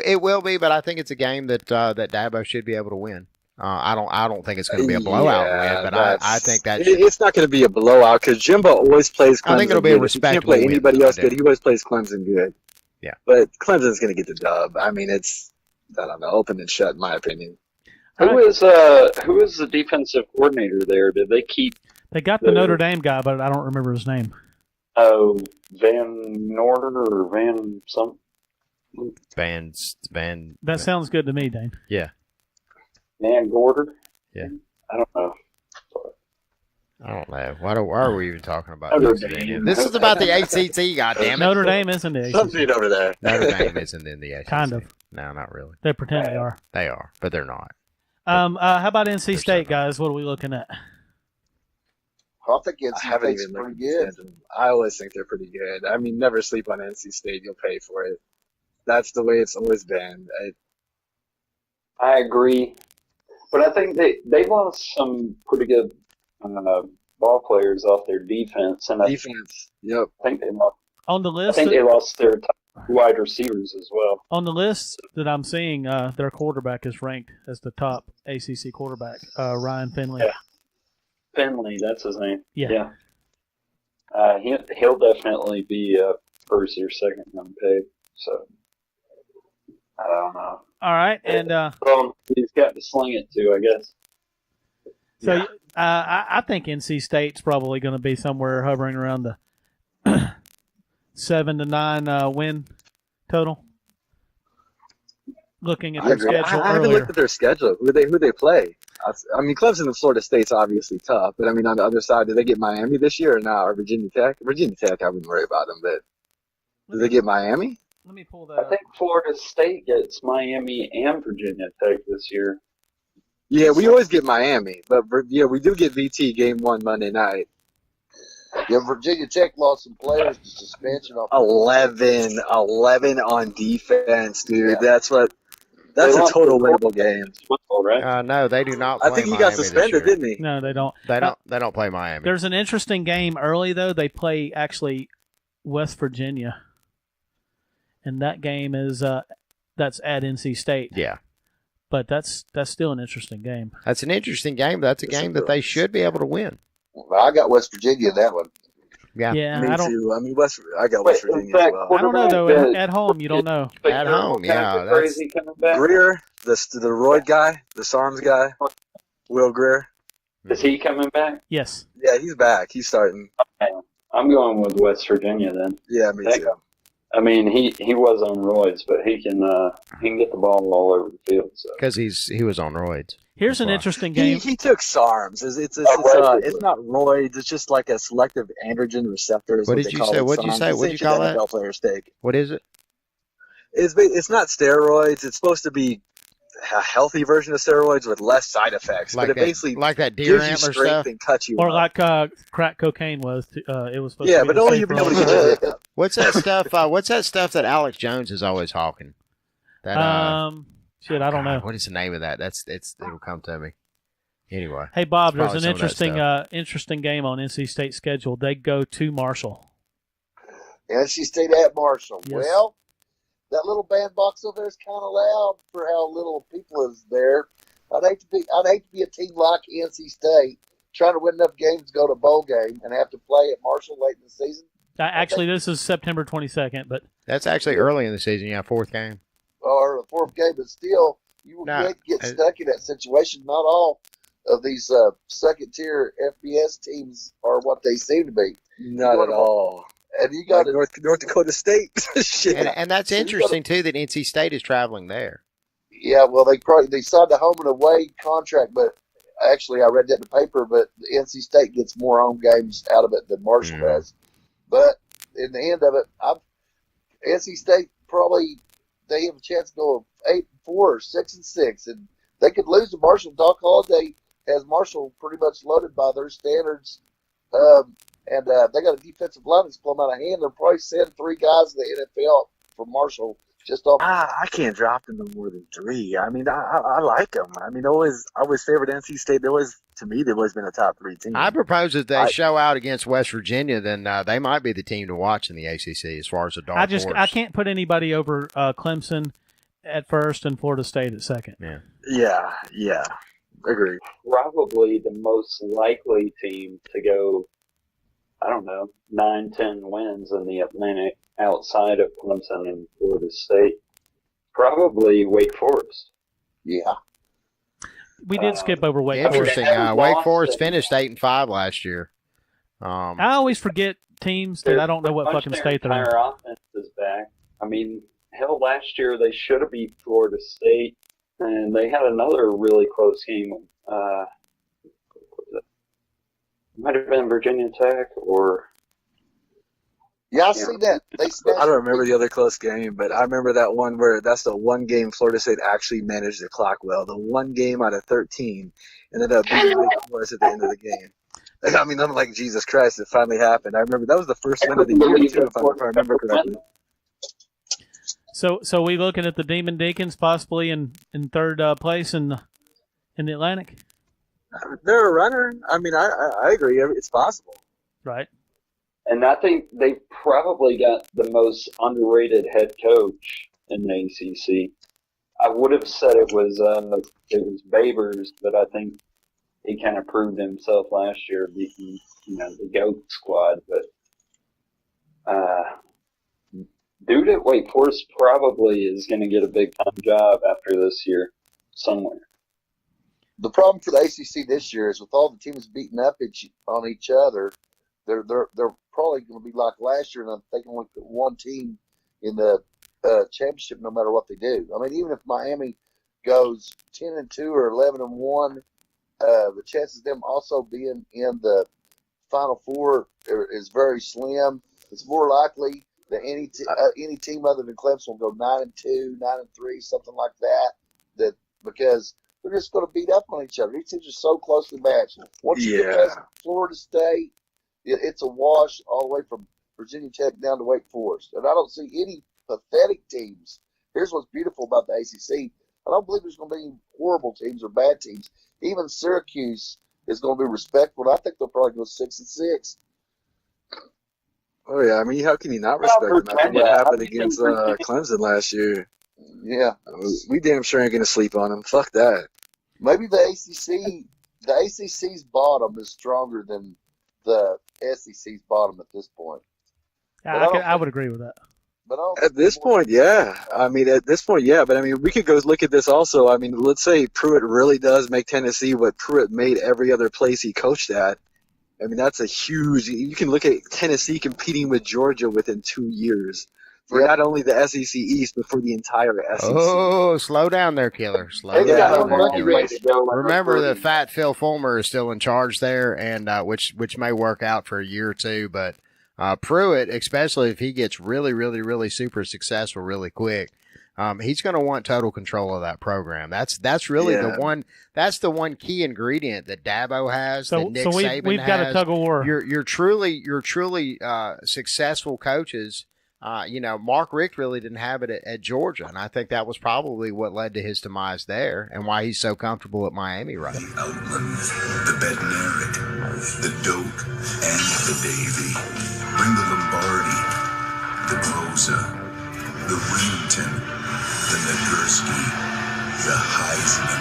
It will be, but I think it's a game that Dabo should be able to win. I don't think it's going to be a blowout win, but I think that it's not going to be a blowout because Jimbo always plays Clemson. I think it'll be a respectable win. He can't play anybody else good. He always plays Clemson good. Yeah, but Clemson's going to get the dub. I mean, it's open and shut in my opinion. Who is the defensive coordinator there? Did they keep? They got the Notre Dame guy, but I don't remember his name. Oh, Van Norder or Van something. Van. That sounds good to me, Dane. Yeah. Van Gorder? Yeah. I don't know. Why are we even talking about Notre this? Dame. This is about the ACC, goddammit. Notre Dame isn't the ACC. Something over there. Notre Dame isn't in the ACC. Kind of. No, not really. They pretend they are. They are, but they're not. How about NC State, guys? What are we looking at? I think NC State's pretty good. I always think they're pretty good. I mean, never sleep on NC State. You'll pay for it. That's the way it's always been. I agree. But I think they lost some pretty good ball players off their defense. And Yep. I think they lost. On the list, I think they lost their top wide receivers as well. On the list that I'm seeing, their quarterback is ranked as the top ACC quarterback, Ryan Finley. Yeah. Finley, that's his name. Yeah. He'll definitely be first or second on pay. So I don't know. All right, and he's got to sling it too, I guess. So I think NC State's probably going to be somewhere hovering around the 7 to 9 win total. looking at I their agree. schedule I haven't earlier. looked at their schedule. Who they play? I mean, Clemson and Florida State's obviously tough, but I mean, on the other side, do they get Miami this year or not? Or Virginia Tech? Virginia Tech, I wouldn't worry about them, but do they get Miami? Let me pull that I up. think Florida State gets Miami and Virginia Tech this year. Yeah, we always get Miami, but yeah, we do get VT game 1 Monday night. Yeah, Virginia Tech lost some players to suspension off 11 on defense, dude. Yeah. That's a total label game. Right? No, they do not. I Play think he Miami got suspended, this year. didn't he? No, they don't. They don't play Miami. There's an interesting game early though. They play actually West Virginia, and that game is that's at NC State. Yeah, but that's still an interesting game. That's an interesting game. But that's a game that they should be able to win. Well, I got West Virginia in that one. Yeah, Me I don't. too. I mean, I got West Virginia as well. I don't know though. At home, you don't know. At home, yeah. That's, Crazy coming back. Greer, the roid guy, the SARMs guy, Will Greer. Is he coming back? Yes. Yeah, he's back. He's starting. Okay. I'm going with West Virginia then. Yeah, me too. I mean, he was on roids, but he can get the ball all over the field. So. because he was on roids. Here's an interesting game. He took SARMs. It's not roids. It's just like a selective androgen receptor. What did you say? What did you say? What did you call that? NFL players take. What is it? It's not steroids. It's supposed to be a healthy version of steroids with less side effects. Like but it that, basically like that deer gives you antler strength stuff, and cuts you Or up. like crack cocaine was. It was supposed Yeah, to be but the only same you've been for able to all get your of dick up. What's that stuff? What's that stuff that Alex Jones is always hawking? That shit, I don't know. What is the name of that? It'll come to me. Anyway. Hey Bob, it's there's probably an some of that interesting game on NC State's schedule. They go to Marshall. NC State at Marshall. Yes. Well, that little bandbox over there is kind of loud for how little people is there. I'd hate to be a team like NC State trying to win enough games to go to a bowl game and have to play at Marshall late in the season. Actually, this is September 22nd, but That's actually early in the season. Yeah, fourth game. Or the fourth game, but still, you will get stuck in that situation. Not all of these second-tier FBS teams are what they seem to be. Not at all. And you got North Dakota State. Shit. And that's interesting, too, that NC State is traveling there. Yeah, well, they signed a home and away contract, but actually, I read that in the paper. But the NC State gets more home games out of it than Marshall does. But in the end of it, NC State probably they have a chance to go 8-4 or 6-6, and they could lose to Marshall. Doc Holliday has Marshall pretty much loaded by their standards, and they got a defensive line that's blown out of hand. They'll probably send 3 guys in the NFL for Marshall. Just off. I can't drop them no more than 3. I mean, I like them. I mean, I always favored NC State. To me, they've always been a top 3 team. I propose that they show out against West Virginia, then they might be the team to watch in the ACC as far as a dark horse. I can't put anybody over Clemson at first and Florida State at second. Yeah. Agree. Probably the most likely team to go, I don't know, 9-10 wins in the Atlantic outside of Clemson and Florida State. Probably Wake Forest. Yeah. We did skip over Wake Forest. Interesting. Wake Forest finished 8-5 last year. I always forget teams that I don't know what fucking state they're in. Their offense is back. I mean, hell, last year they should have beat Florida State, and they had another really close game. Might have been Virginia Tech or. Yeah, I see that. I don't remember the other close game, but I remember that one where that's the one game Florida State actually managed the clock well. The one game out of 13 ended up beating Wake Forest at the end of the game. I mean, I'm like, Jesus Christ, it finally happened. I remember that was the first win of the year, too, if I remember correctly. So we looking at the Demon Deacons possibly in third place in the Atlantic? They're a runner. I mean, I agree. It's possible. Right. And I think they probably got the most underrated head coach in the ACC. I would have said it was Babers, but I think he kind of proved himself last year beating the GOAT squad. But dude at Wake Forest probably is going to get a big time job after this year somewhere. The problem for the ACC this year is with all the teams beating up on each other, they're probably going to be like last year, and I think only put one team in the championship no matter what they do. I mean, even if Miami goes 10-2 or 11-1, the chances of them also being in the Final Four is very slim. It's more likely that any team other than Clemson will go 9-2, 9-3, something like that. Because they're just going to beat up on each other. These teams are so closely matched. Once you get past Florida State, it's a wash all the way from Virginia Tech down to Wake Forest. And I don't see any pathetic teams. Here's what's beautiful about the ACC. I don't believe there's going to be any horrible teams or bad teams. Even Syracuse is going to be respectful. And I think they'll probably go 6-6. Oh, yeah. I mean, how can you not respect them after what happened against Clemson last year? Yeah. We damn sure ain't going to sleep on them. Fuck that. Maybe the ACC's bottom is stronger than the SEC's bottom at this point. I would agree with that. But at this point, yeah. I mean, But I mean, we could go look at this also. I mean, let's say Pruitt really does make Tennessee what Pruitt made every other place he coached at. I mean, that's a huge. You can look at Tennessee competing with Georgia within 2 years for not only the SEC East but for the entire SEC. Oh, slow down there, Killer. Slow down there, Killer. Remember that Fat Phil Fulmer is still in charge there, and which may work out for a year or two, but. Pruitt, especially if he gets really, really, really super successful really quick, he's going to want total control of that program. That's really the one. That's the one key ingredient that Dabo has. That Nick Saban we've has. Got a tug of war. You're truly successful coaches. Mark Richt really didn't have it at Georgia, and I think that was probably what led to his demise there, and why he's so comfortable at Miami right now. The Outland, the Bednarik, the Doak, and the Davy. Bring the Lombardi, the Groza, the Remington, the Nagurski, the Heisman,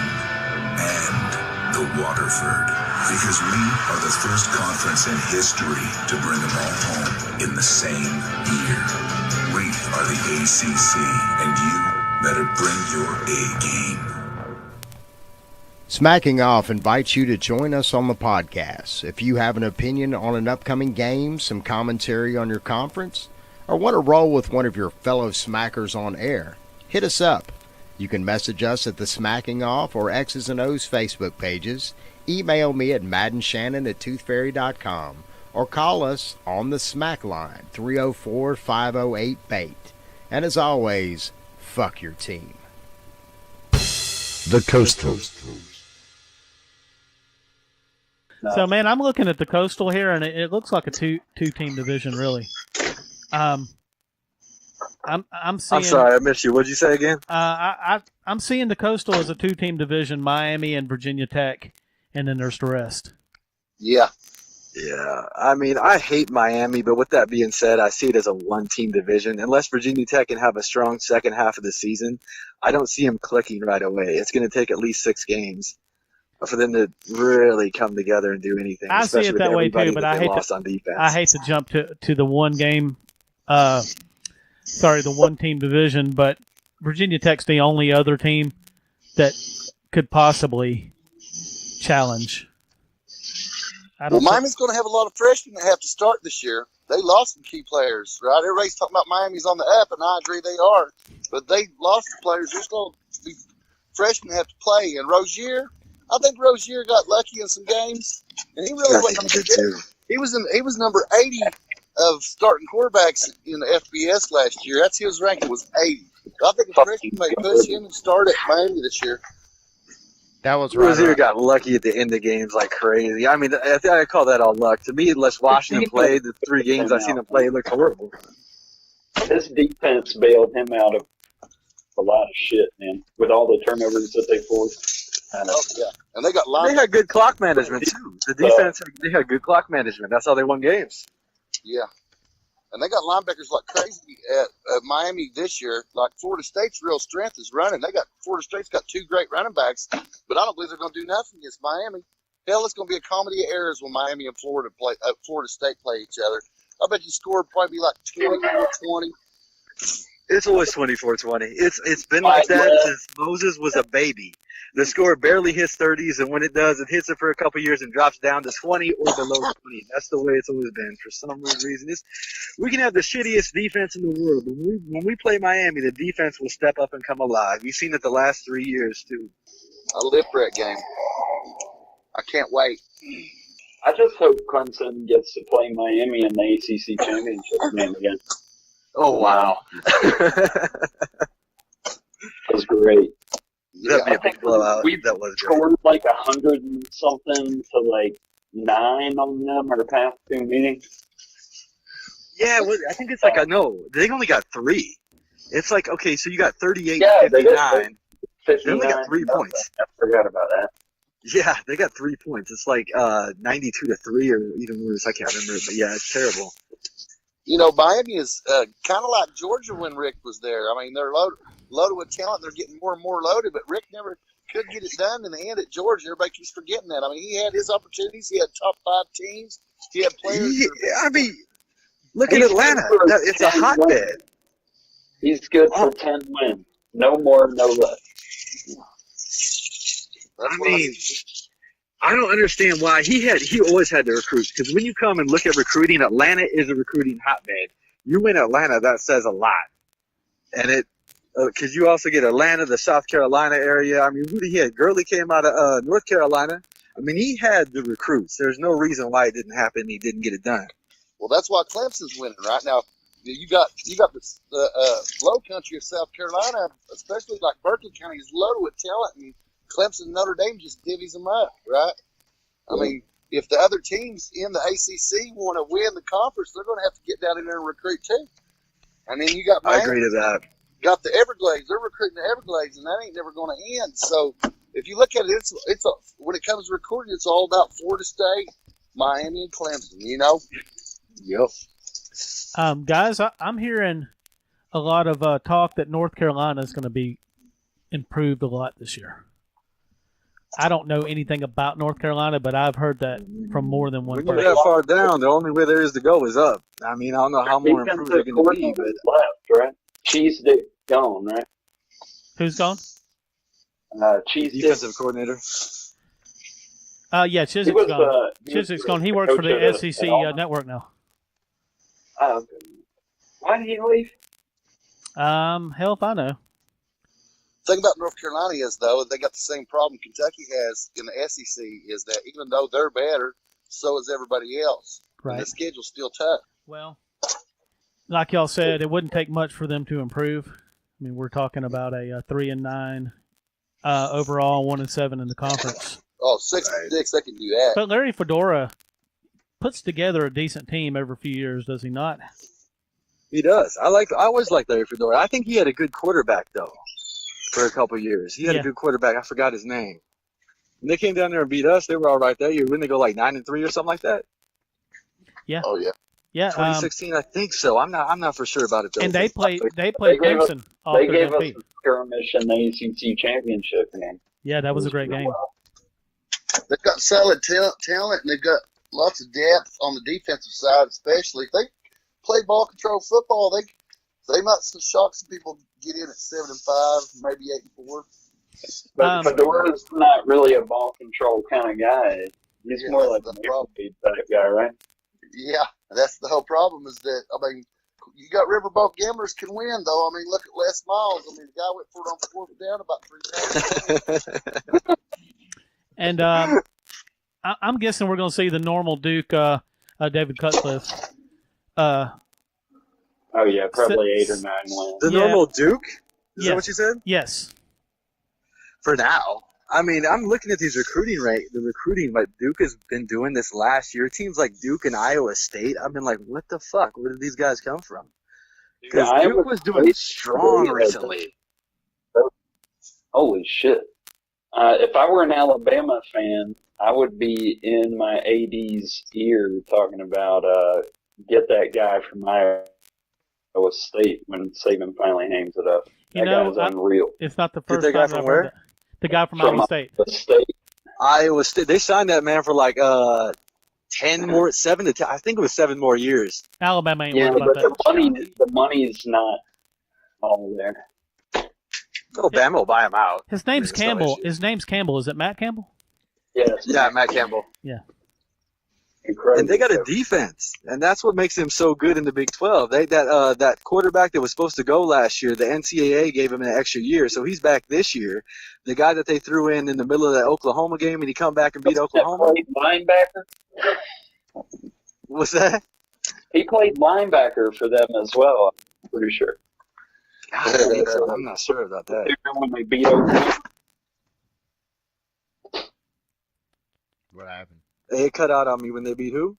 and the Waterford. Because we are the first conference in history to bring them all home in the same year. We are the ACC, and you better bring your A game. Smacking Off invites you to join us on the podcast. If you have an opinion on an upcoming game, some commentary on your conference, or want to roll with one of your fellow smackers on air, hit us up. You can message us at the Smacking Off or X's and O's Facebook pages, email me at maddenshannon@toothfairy.com, or call us on the Smack line, 304-508-BAIT. And as always, fuck your team. The Coastal. So, man, I'm looking at the Coastal here, and it looks like a two-team division, really. I'm seeing. I'm sorry, I missed you. What'd you say again? I'm seeing the Coastal as a two-team division, Miami and Virginia Tech, and then there's the rest. Yeah. Yeah. I mean, I hate Miami, but with that being said, I see it as a one-team division. Unless Virginia Tech can have a strong second half of the season, I don't see them clicking right away. It's going to take at least 6 games for them to really come together and do anything. I see it that way too, but I hate to jump to the one game, the one team division. But Virginia Tech's the only other team that could possibly challenge. Miami's going to have a lot of freshmen that have to start this year. They lost some key players, right? Everybody's talking about Miami's on the up, and I agree they are. But they lost the players. There's going to be freshmen that have to play. And Rozier, I think Rozier got lucky in some games, and he really wasn't good. He was number 80 of starting quarterbacks in the FBS last year. That's his ranking was 80. I think a freshman may push him and start at Miami this year. That was Rozier got lucky at the end of games like crazy. I mean, I call that all luck. To me, unless Washington played the 3 games I've seen him play, it looked horrible. His defense bailed him out of a lot of shit, man, with all the turnovers that they forced. Yeah, and they got They had good clock management too. The defense, they had good clock management. That's how they won games. Yeah, and they got linebackers like crazy at Miami this year. Like Florida State's real strength is running. Florida State's got 2 great running backs, but I don't believe they're going to do nothing against Miami. Hell, it's going to be a comedy of errors when Miami and Florida State play each other. I bet you score would probably be like 24-20. It's always 24-20. It's been like that since Moses was a baby. The score barely hits 30s, and when it does, it hits it for a couple years and drops down to 20 or below 20. That's the way it's always been for some reason. We can have the shittiest defense in the world, but when we play Miami, the defense will step up and come alive. You've seen it the last 3 years, too. I live for that game. I can't wait. I just hope Clemson gets to play Miami in the ACC Championship game again. Oh, wow. That was great. That'd be a big blowout. That was great. Scored like 100 and something to like 9 on them our past 2 meetings. Yeah, I think it's like no. They only got 3. It's like, okay, so you got 38 Yeah, to 59. They only 59. got 3 points. I forgot about that. Yeah, they got 3 points. It's like 92-3 or even worse. I can't remember, but yeah, it's terrible. You know, Miami is kind of like Georgia when Rick was there. I mean, they're loaded with talent. They're getting more and more loaded, but Rick never could get it done in the end at Georgia. Everybody keeps forgetting that. I mean, he had his opportunities. He had top 5 teams. He had players. I mean, look at Atlanta. It's a hotbed. He's good for 10 wins. No more, no less. I mean, I don't understand why he always had to recruit. Because when you come and look at recruiting, Atlanta is a recruiting hotbed. You win Atlanta, that says a lot. And it, because you also get Atlanta, the South Carolina area. I mean, who did he have? Gurley came out of North Carolina. I mean, he had the recruits. There's no reason why it didn't happen. He didn't get it done. Well, that's why Clemson's winning right now. You got the low country of South Carolina, especially like Berkeley County, is loaded with talent, and Clemson and Notre Dame just divvies them up, right? I mean, if the other teams in the ACC want to win the conference, they're going to have to get down in there and recruit too. And then you got I agree to that. Got the Everglades. They're recruiting the Everglades, and that ain't never going to end. So if you look at it, when it comes to recruiting, it's all about Florida State, Miami, and Clemson. You know. Yep. Guys, I'm hearing a lot of talk that North Carolina is going to be improved a lot this year. I don't know anything about North Carolina, but I've heard that from more than one When person. you're that far down, the only way there is to go is up. I mean, I don't know how more improved they're going to be, but left, right? Cheese Dick gone, right? Who's gone? Cheese defensive coordinator. Yeah, Chiswick's gone. Chiswick's gone. He works for the SEC network now. Oh, okay. Why did he leave? Hell if I know. The thing about North Carolina is, though, they got the same problem Kentucky has in the SEC, is that even though they're better, so is everybody else. Right. And the schedule's still tough. Well, like y'all said, it wouldn't take much for them to improve. I mean, we're talking about a 3-9 overall, 1-7 in the conference. Oh, 6-6, they can do that. But Larry Fedora puts together a decent team every few years, does he not? He does. I always liked Larry Fedora. I think he had a good quarterback, though, for a couple of years. He had a good quarterback. I forgot his name. When they came down there and beat us, they were all right that year. Wouldn't they go like 9-3 or something like that? Yeah. Oh, yeah. Yeah. 2016, I think so. I'm not for sure about it, though. And they played Clemson. They gave us a skirmish in the ACC championship game. Yeah, that was a great game. They've got solid talent, and they've got lots of depth on the defensive side, especially. If they play ball control football, they might shock some people, get in at 7-5, maybe 8-4. But Fedora's not really a ball control kind of guy. He's more like a speed type guy, right? Yeah, that's the whole problem. Is that you got riverboat gamblers can win though. I mean, look at Les Miles. I mean, the guy went for it on 4th down about 3 times. And I'm guessing we're going to see the normal Duke, David Cutcliffe. Oh yeah, probably 8 or 9 wins. The normal Duke? Is that what you said? Yes. For now. I mean, I'm looking at these recruiting like Duke has been doing this last year. Teams like Duke and Iowa State, I've been like, what the fuck? Where did these guys come from? Because Duke was doing strong recently. Holy shit. If I were an Alabama fan, I would be in my AD's ear talking about get that guy from Iowa State when Saban finally hangs it up. That guy was unreal. It's not the first time I've heard that. The guy from Iowa State. Iowa State. They signed that man for like 7 to 10. I think it was 7 more years. Alabama ain't worried about that. The money is not all there. Oh, Bama will buy him out. His name's Campbell. His name's Campbell. Is it Matt Campbell? Yes. Yeah, Matt Campbell. Yeah. Incredible. And they got a defense, and that's what makes them so good in the Big 12. That quarterback that was supposed to go last year, the NCAA gave him an extra year, so he's back this year. The guy that they threw in the middle of that Oklahoma game, and he come back and beat Oklahoma. Linebacker. What's that? He played linebacker for them as well. I'm pretty sure. I'm not sure about that. When they beat Oklahoma. What happened? It cut out on me when they beat who?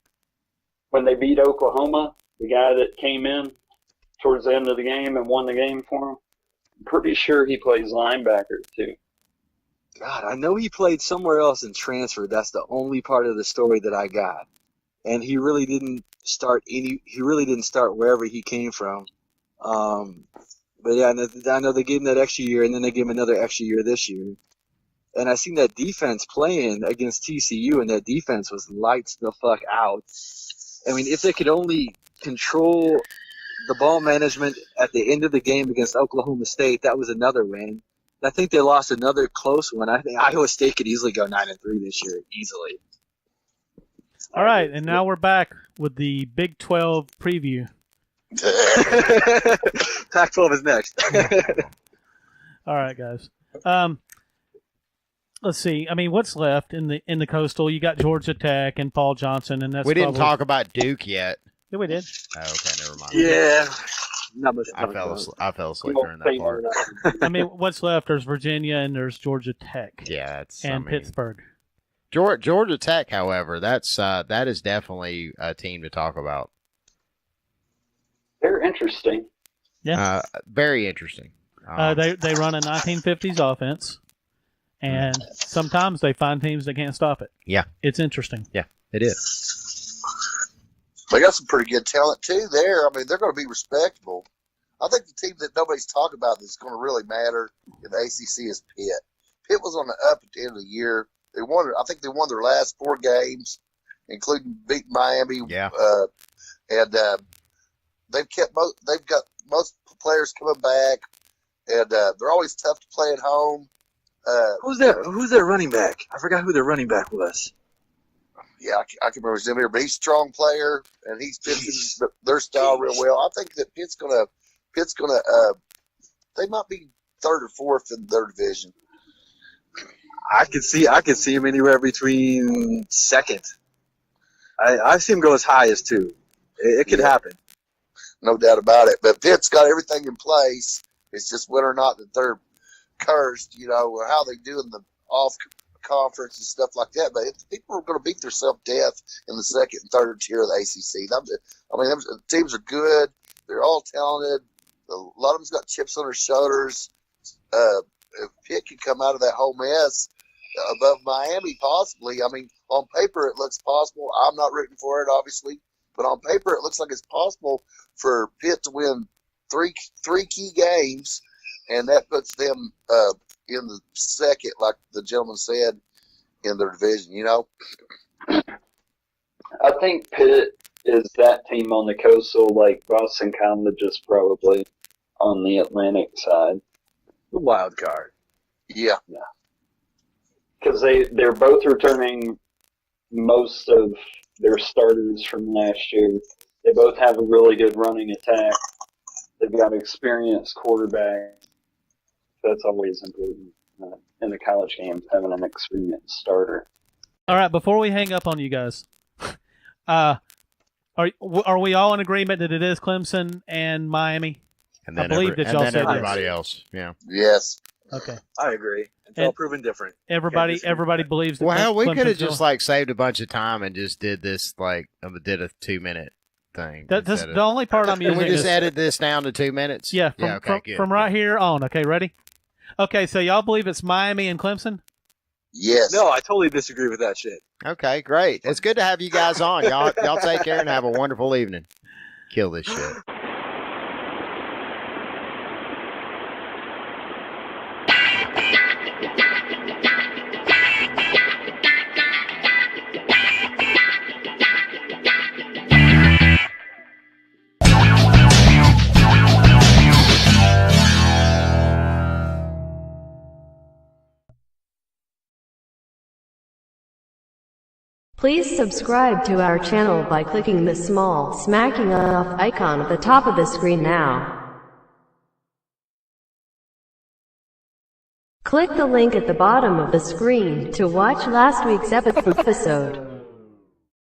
When they beat Oklahoma, the guy that came in towards the end of the game and won the game for him. I'm pretty sure he plays linebacker too. God, I know he played somewhere else and transferred. That's the only part of the story that I got. And he really didn't start wherever he came from. But yeah, I know they gave him that extra year, and then they gave him another extra year this year. And I seen that defense playing against TCU, and that defense was lights the fuck out. I mean, if they could only control the ball management at the end of the game against Oklahoma State, that was another win. I think they lost another close one. I think Iowa State could easily go 9-3 this year, easily. All right, and now we're back with the Big 12 preview. Pac-12 is next. All right, guys. Let's see. I mean, what's left in the Coastal? You got Georgia Tech and Paul Johnson, and that's we didn't talk about Duke yet. Yeah, we did. Oh, okay, never mind. Yeah. I fell asleep during that part. I mean, what's left? There's Virginia and there's Georgia Tech. Yeah, Pittsburgh. Georgia Tech, however, that is definitely a team to talk about. They're interesting. Yeah. Very interesting. They run a 1950s offense, and sometimes they find teams that can't stop it. Yeah. It's interesting. Yeah, it is. They got some pretty good talent, too, there. I mean, they're going to be respectable. I think the team that nobody's talking about that's going to really matter in the ACC is Pitt. Pitt was on the up at the end of the year. I think they won their last 4 games, including beating Miami. Yeah. And they've got most players coming back, and they're always tough to play at home. Who's their running back? I forgot who their running back was. Yeah, I can remember his name here, but he's a strong player, and he's fits their style real well. I think that Pitt's gonna they might be 3rd or 4th in their division. I could see him anywhere between 2nd. I see him go as high as 2. It could happen. No doubt about it. But Pitt's got everything in place. It's just whether or not that they're cursed, or how they do in the off conference and stuff like that. But if people are going to beat themselves to death in the 2nd and 3rd tier of the ACC, the teams are good. They're all talented. A lot of them's got chips on their shoulders. If Pitt can come out of that whole mess above Miami, possibly. I mean, on paper it looks possible. I'm not rooting for it, obviously, but on paper it looks like it's possible for Pitt to win three key games, and that puts them in the 2nd, like the gentleman said, in their division. I think Pitt is that team on the Coastal, like Boston College is probably on the Atlantic side. The wild card. Yeah. Because they're both returning most of their starters from last year. They both have a really good running attack. They've got an experienced quarterback. That's always important in the college games, having an experienced starter. All right, before we hang up on you guys, are we all in agreement that it is Clemson and Miami? And then I believe that y'all said everybody yes. else. Yeah. Yes. Okay. I agree. Until proven different. Everybody believes that. Well, we could have Clemson's just saved a bunch of time and just did this did a 2-minute thing. That's the only part I'm using. And we just edited this down to 2 minutes. Yeah. From right here on. Okay, ready? Okay, so y'all believe it's Miami and Clemson? Yes. No, I totally disagree with that shit. Okay, great. It's good to have you guys on. Y'all take care and have a wonderful evening. Kill this shit. Please subscribe to our channel by clicking the small smacking off icon at the top of the screen now. Click the link at the bottom of the screen to watch last week's episode.